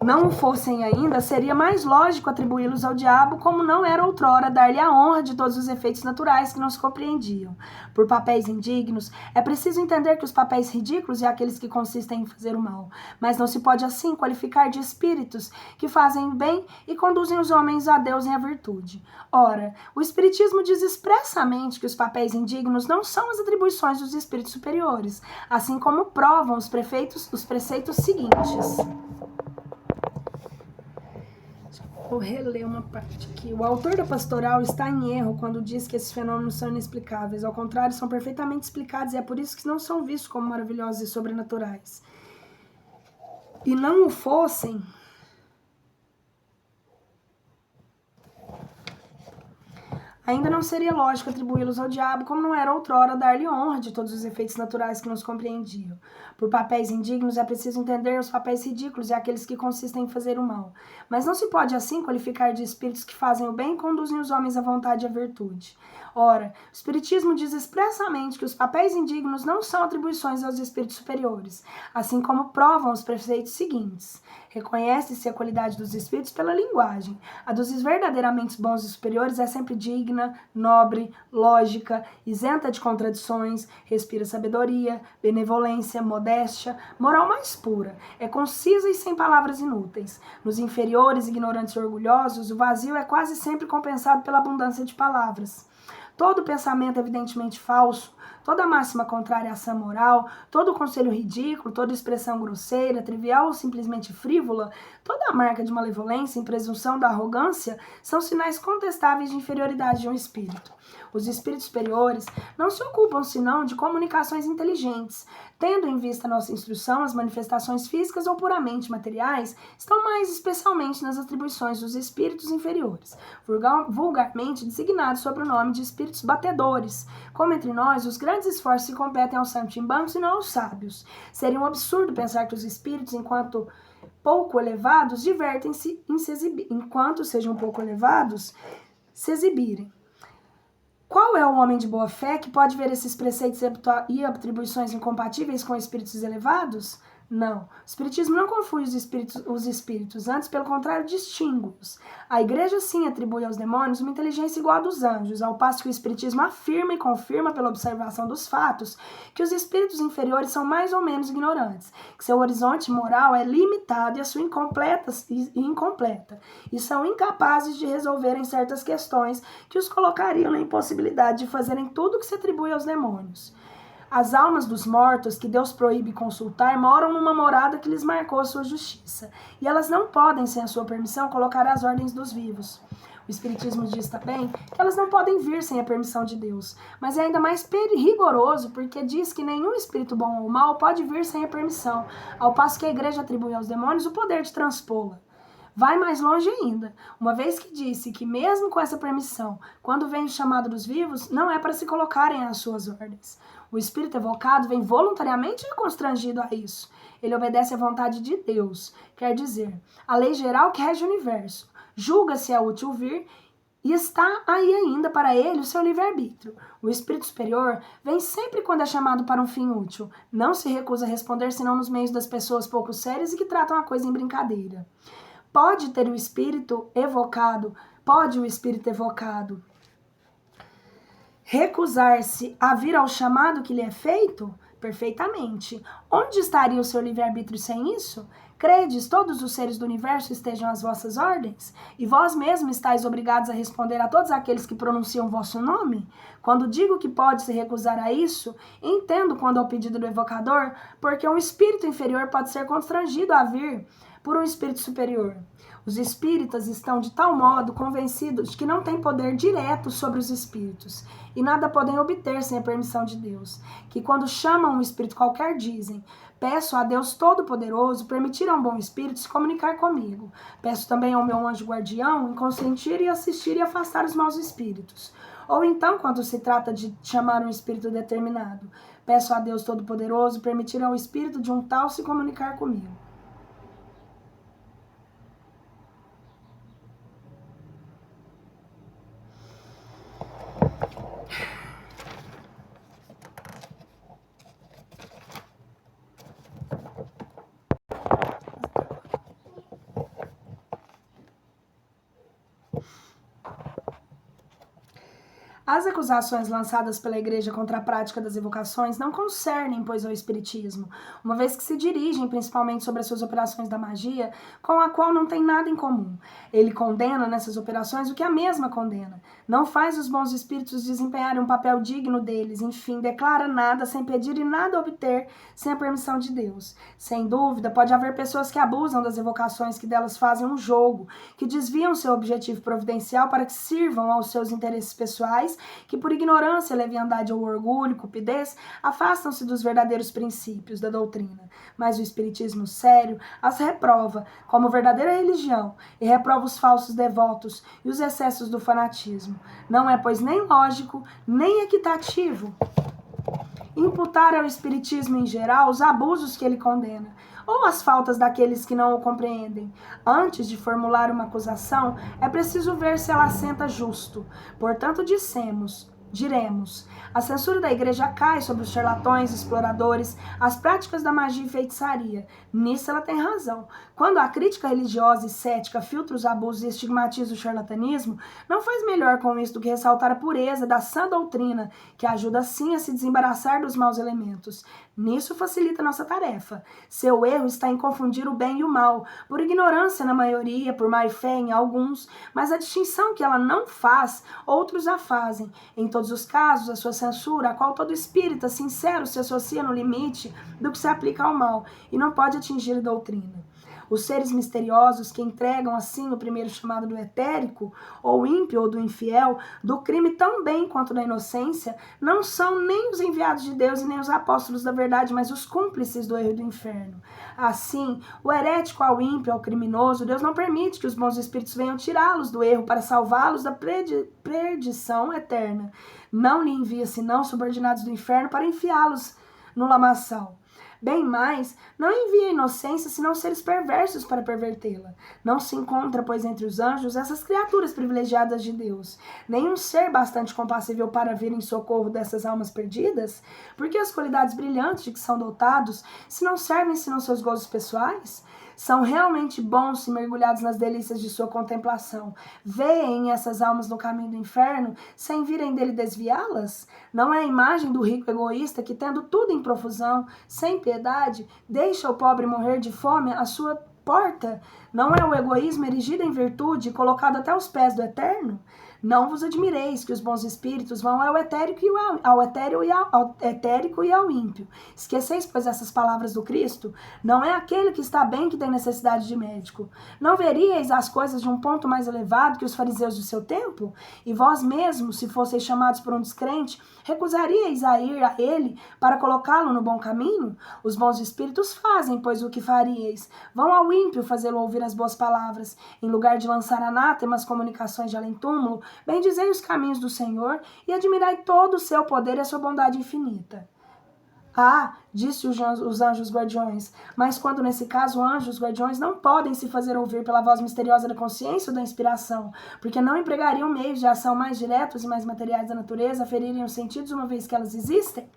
Não o fossem ainda, seria mais lógico atribuí-los ao diabo, como não era outrora dar-lhe a honra de todos os efeitos naturais que não se compreendiam. Por papéis indignos, é preciso entender que os papéis ridículos e aqueles que consistem em fazer o mal, mas não se pode assim qualificar de espíritos que fazem o bem e conduzem os homens a Deus e à virtude. Ora, o espiritismo diz expressamente que os papéis indignos não são as atribuições dos espíritos superiores, assim como provam os preceitos seguintes. Vou reler uma parte aqui. O autor da pastoral está em erro quando diz que esses fenômenos são inexplicáveis. Ao contrário, são perfeitamente explicados e é por isso que não são vistos como maravilhosos e sobrenaturais. E não o fossem, ainda não seria lógico atribuí-los ao diabo, como não era outrora dar-lhe honra de todos os efeitos naturais que nos compreendiam. Por papéis indignos é preciso entender os papéis ridículos e aqueles que consistem em fazer o mal. Mas não se pode assim qualificar de espíritos que fazem o bem e conduzem os homens à vontade e à virtude. Ora, o Espiritismo diz expressamente que os papéis indignos não são atribuições aos espíritos superiores, assim como provam os preceitos seguintes. Reconhece-se a qualidade dos espíritos pela linguagem. A dos verdadeiramente bons e superiores é sempre digna, nobre, lógica, isenta de contradições, respira sabedoria, benevolência, modéstia, moral mais pura, é concisa e sem palavras inúteis. Nos inferiores, ignorantes e orgulhosos, o vazio é quase sempre compensado pela abundância de palavras. Todo pensamento evidentemente falso, toda máxima contrária à ação moral, todo conselho ridículo, toda expressão grosseira, trivial ou simplesmente frívola, toda marca de malevolência e presunção da arrogância são sinais contestáveis de inferioridade de um espírito. Os espíritos superiores não se ocupam senão de comunicações inteligentes. Tendo em vista nossa instrução, as manifestações físicas ou puramente materiais estão mais especialmente nas atribuições dos espíritos inferiores, vulgarmente designados sob o nome de espíritos batedores. Como entre nós, os grandes esforços se competem aos saltimbancos e não aos sábios. Seria um absurdo pensar que os espíritos, enquanto pouco elevados, divertem-se em se exibir, enquanto sejam pouco elevados, se exibirem. Qual é o homem de boa fé que pode ver esses preceitos e atribuições incompatíveis com espíritos elevados? Não. O Espiritismo não confunde os espíritos, antes, pelo contrário, distingue-os. A Igreja, sim, atribui aos demônios uma inteligência igual à dos anjos, ao passo que o Espiritismo afirma e confirma, pela observação dos fatos, que os espíritos inferiores são mais ou menos ignorantes, que seu horizonte moral é limitado e a sua incompleta, e são incapazes de resolverem certas questões que os colocariam na impossibilidade de fazerem tudo o que se atribui aos demônios. As almas dos mortos, que Deus proíbe consultar, moram numa morada que lhes marcou a sua justiça, e elas não podem, sem a sua permissão, colocar as ordens dos vivos. O Espiritismo diz também que elas não podem vir sem a permissão de Deus, mas é ainda mais rigoroso porque diz que nenhum espírito bom ou mau pode vir sem a permissão, ao passo que a Igreja atribui aos demônios o poder de transpô-la. Vai mais longe ainda, uma vez que disse que mesmo com essa permissão, quando vem o chamado dos vivos, não é para se colocarem às suas ordens. O espírito evocado vem voluntariamente constrangido a isso. Ele obedece à vontade de Deus, quer dizer, a lei geral que rege o universo. Julga se é útil vir e está aí ainda para ele o seu livre-arbítrio. O espírito superior vem sempre quando é chamado para um fim útil. Não se recusa a responder senão nos meios das pessoas pouco sérias e que tratam a coisa em brincadeira. Pode o espírito evocado recusar-se a vir ao chamado que lhe é feito? Perfeitamente. Onde estaria o seu livre-arbítrio sem isso? Credes todos os seres do universo estejam às vossas ordens? E vós mesmos estáis obrigados a responder a todos aqueles que pronunciam vosso nome? Quando digo que pode se recusar a isso, entendo quando ao pedido do evocador, porque um espírito inferior pode ser constrangido a vir por um espírito superior. Os espíritas estão de tal modo convencidos de que não têm poder direto sobre os espíritos e nada podem obter sem a permissão de Deus, que quando chamam um espírito qualquer dizem: peço a Deus Todo-Poderoso permitir a um bom espírito se comunicar comigo. Peço também ao meu anjo guardião em consentir e assistir e afastar os maus espíritos. Ou então, quando se trata de chamar um espírito determinado, peço a Deus Todo-Poderoso permitir ao espírito de um tal se comunicar comigo. As acusações lançadas pela Igreja contra a prática das evocações não concernem, pois, ao Espiritismo, uma vez que se dirigem principalmente sobre as suas operações da magia, com a qual não tem nada em comum. Ele condena nessas operações o que a mesma condena. Não faz os bons espíritos desempenharem um papel digno deles, enfim, declara nada sem pedir e nada obter sem a permissão de Deus. Sem dúvida, pode haver pessoas que abusam das evocações, que delas fazem um jogo, que desviam seu objetivo providencial para que sirvam aos seus interesses pessoais, que por ignorância, leviandade ou orgulho, cupidez, afastam-se dos verdadeiros princípios da doutrina. Mas o Espiritismo sério as reprova como verdadeira religião e reprova os falsos devotos e os excessos do fanatismo. Não é, pois, nem lógico, nem equitativo imputar ao Espiritismo em geral os abusos que ele condena, ou as faltas daqueles que não o compreendem. Antes de formular uma acusação, é preciso ver se ela assenta justo. Portanto, dissemos: Diremos: a censura da igreja cai sobre os charlatões, exploradores, as práticas da magia e feitiçaria. Nisso ela tem razão. Quando a crítica religiosa e cética filtra os abusos e estigmatiza o charlatanismo, não faz melhor com isso do que ressaltar a pureza da sã doutrina, que ajuda sim a se desembaraçar dos maus elementos. Nisso facilita nossa tarefa. Seu erro está em confundir o bem e o mal, por ignorância na maioria, por má fé em alguns, mas a distinção que ela não faz, outros a fazem. Em todos os casos, a sua censura, a qual todo espírita sincero se associa no limite do que se aplica ao mal, e não pode atingir a doutrina. Os seres misteriosos que entregam assim o primeiro chamado do etérico, ou ímpio ou do infiel, do crime tão bem quanto da inocência, não são nem os enviados de Deus e nem os apóstolos da verdade, mas os cúmplices do erro e do inferno. Assim, o herético ao ímpio, ao criminoso, Deus não permite que os bons espíritos venham tirá-los do erro para salvá-los da perdição eterna. Não lhe envia senão subordinados do inferno para enfiá-los no lamaçal. Bem mais, não envia a inocência senão seres perversos para pervertê-la. Não se encontra, pois, entre os anjos essas criaturas privilegiadas de Deus, nenhum ser bastante compassível para vir em socorro dessas almas perdidas? Porque as qualidades brilhantes de que são dotados, se não servem senão seus gozos pessoais? São realmente bons se mergulhados nas delícias de sua contemplação. Veem essas almas no caminho do inferno, sem virem dele desviá-las? Não é a imagem do rico egoísta que, tendo tudo em profusão, sem piedade, deixa o pobre morrer de fome à sua porta? Não é o egoísmo erigido em virtude e colocado até os pés do Eterno? Não vos admireis que os bons espíritos vão ao etérico e ao ímpio. Esqueceis, pois, essas palavras do Cristo? Não é aquele que está bem que tem necessidade de médico. Não veríeis as coisas de um ponto mais elevado que os fariseus do seu tempo? E vós mesmos, se fosseis chamados por um descrente, recusaríeis a ir a ele para colocá-lo no bom caminho? Os bons espíritos fazem, pois, o que faríeis. Vão ao ímpio fazê-lo ouvir as boas palavras. Em lugar de lançar anátemas comunicações de além-túmulo, bendizei os caminhos do Senhor e admirai todo o seu poder e a sua bondade infinita. Ah, disse os anjos guardiões, mas quando nesse caso anjos guardiões não podem se fazer ouvir pela voz misteriosa da consciência ou da inspiração, porque não empregariam meios de ação mais diretos e mais materiais da natureza a ferirem os sentidos uma vez que elas existem?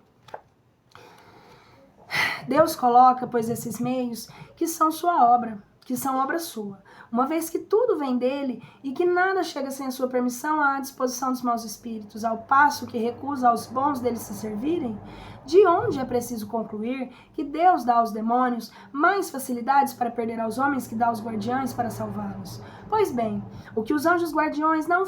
Deus coloca, pois, esses meios que são sua obra, que são obra sua, uma vez que tudo vem dele e que nada chega sem a sua permissão à disposição dos maus espíritos, ao passo que recusa aos bons deles se servirem. De onde é preciso concluir que Deus dá aos demônios mais facilidades para perder aos homens que dá aos guardiões para salvá-los? Pois bem, o que os anjos guardiões não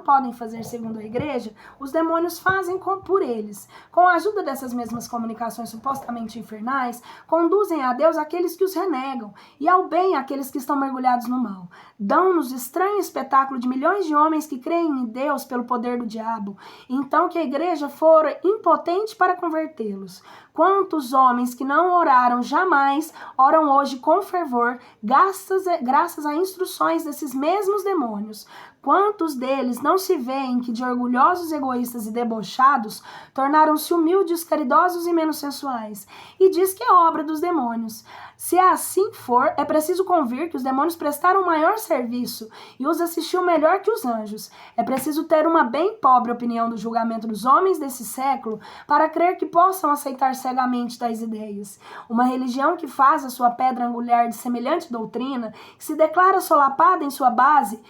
podem fazer segundo a igreja, os demônios fazem por eles. Com a ajuda dessas mesmas comunicações supostamente infernais, conduzem a Deus aqueles que os renegam e ao bem aqueles que estão mergulhados no mal. Dão-nos estranho espetáculo de milhões de homens que creem em Deus pelo poder do diabo, então que a igreja fora impotente para convertê-los. Quantos homens que não oraram jamais, oram hoje com fervor, graças a instruções desses mesmos demônios. Quantos deles não se veem que de orgulhosos, egoístas e debochados tornaram-se humildes, caridosos e menos sensuais? E diz que é obra dos demônios. Se assim for, é preciso convir que os demônios prestaram maior serviço e os assistiu melhor que os anjos. É preciso ter uma bem pobre opinião do julgamento dos homens desse século para crer que possam aceitar cegamente tais ideias. Uma religião que faz a sua pedra angular de semelhante doutrina, que se declara solapada em sua base,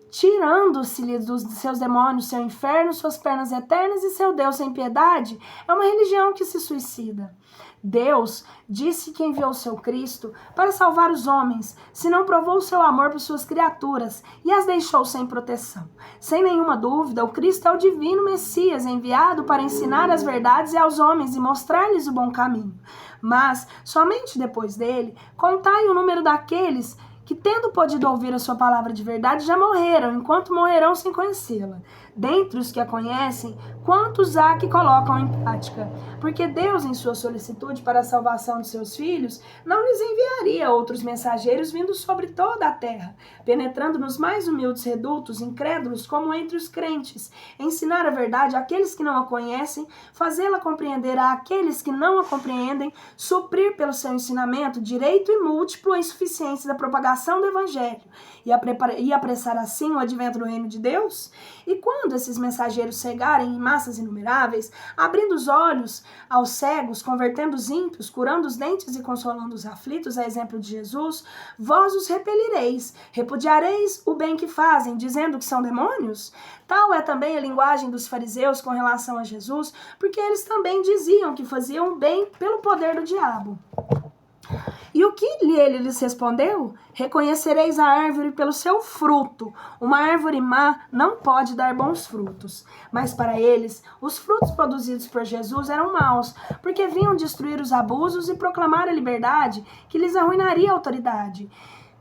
tirando-se-lhe dos seus demônios, seu inferno, suas pernas eternas e seu Deus sem piedade, é uma religião que se suicida. Deus disse que enviou seu Cristo para salvar os homens, se não provou seu amor por suas criaturas e as deixou sem proteção. Sem nenhuma dúvida, o Cristo é o divino Messias enviado para ensinar as verdades aos homens e mostrar-lhes o bom caminho. Mas, somente depois dele, contai o número daqueles que, tendo podido ouvir a sua palavra de verdade, já morreram, enquanto morrerão sem conhecê-la. Dentre os que a conhecem, quantos há que colocam em prática? Porque Deus, em sua solicitude para a salvação de seus filhos, não lhes enviaria outros mensageiros vindo sobre toda a terra, penetrando nos mais humildes redutos, incrédulos como entre os crentes, ensinar a verdade àqueles que não a conhecem, fazê-la compreender àqueles que não a compreendem, suprir pelo seu ensinamento direito e múltiplo a insuficiência da propagação do Evangelho e apressar assim o advento do reino de Deus? E quando esses mensageiros chegarem em massa massas inumeráveis, abrindo os olhos aos cegos, convertendo os ímpios, curando os dentes e consolando os aflitos, a exemplo de Jesus, vós os repelireis, repudiareis o bem que fazem, dizendo que são demônios? Tal é também a linguagem dos fariseus com relação a Jesus, porque eles também diziam que faziam bem pelo poder do diabo. E o que ele lhes respondeu? Reconhecereis a árvore pelo seu fruto. Uma árvore má não pode dar bons frutos. Mas para eles, os frutos produzidos por Jesus eram maus, porque vinham destruir os abusos e proclamar a liberdade que lhes arruinaria a autoridade.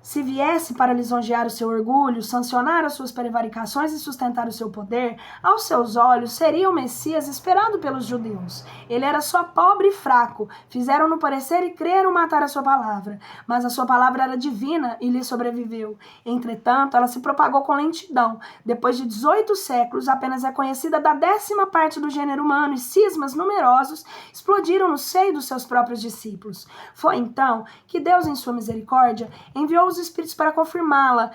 Se viesse para lisonjear o seu orgulho, sancionar as suas prevaricações e sustentar o seu poder, aos seus olhos seria o Messias esperado pelos judeus. Ele era só pobre e fraco, fizeram-no parecer e creram matar a sua palavra. Mas a sua palavra era divina e lhe sobreviveu. Entretanto, ela se propagou com lentidão. Depois de 18 séculos, apenas é conhecida da 10ª parte do gênero humano e cismas numerosos explodiram no seio dos seus próprios discípulos. Foi então que Deus, em sua misericórdia, enviou os espíritos para confirmá-la,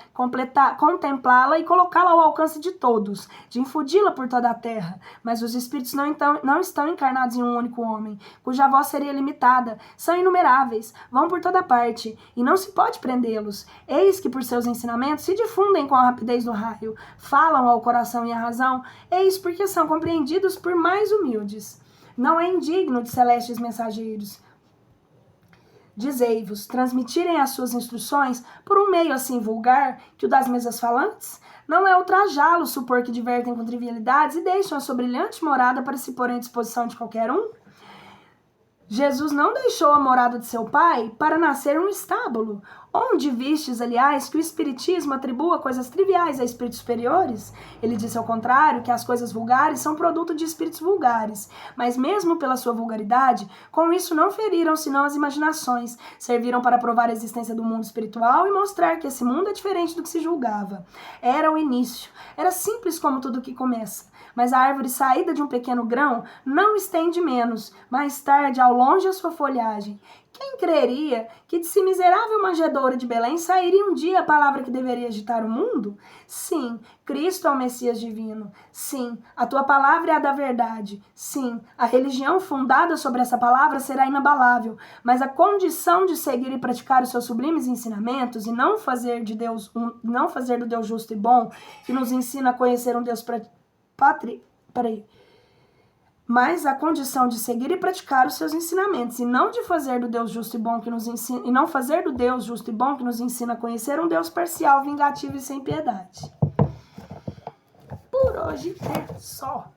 contemplá-la e colocá-la ao alcance de todos, de infundi-la por toda a terra. Mas os espíritos não estão encarnados em um único homem, cuja voz seria limitada. São inumeráveis, vão por toda parte, e não se pode prendê-los. Eis que por seus ensinamentos se difundem com a rapidez do raio, falam ao coração e à razão, eis porque são compreendidos por mais humildes. Não é indigno de celestes mensageiros. Dizei-vos, transmitirem as suas instruções por um meio assim vulgar que o das mesas falantes? Não é ultrajá-los supor que divertem com trivialidades e deixam a sua brilhante morada para se porem à disposição de qualquer um? Jesus não deixou a morada de seu pai para nascer um estábulo. Onde vistes, aliás, que o espiritismo atribua coisas triviais a espíritos superiores? Ele disse ao contrário, que as coisas vulgares são produto de espíritos vulgares. Mas mesmo pela sua vulgaridade, com isso não feriram senão as imaginações, serviram para provar a existência do mundo espiritual e mostrar que esse mundo é diferente do que se julgava. Era o início, era simples como tudo que começa. Mas a árvore saída de um pequeno grão não estende menos, mais tarde, ao longe a sua folhagem. Quem creria que de si miserável manjedoura de Belém sairia um dia a palavra que deveria agitar o mundo? Sim, Cristo é o Messias divino. Sim, a tua palavra é a da verdade. Sim, a religião fundada sobre essa palavra será inabalável, mas a condição de seguir e praticar os seus sublimes ensinamentos e não fazer do Deus justo e bom, que nos ensina a conhecer um Deus Mas a condição de seguir e praticar os seus ensinamentos e não de fazer do Deus justo e bom que nos ensina, e não fazer do Deus justo e bom que nos ensina a conhecer um Deus parcial, vingativo e sem piedade. Por hoje é só.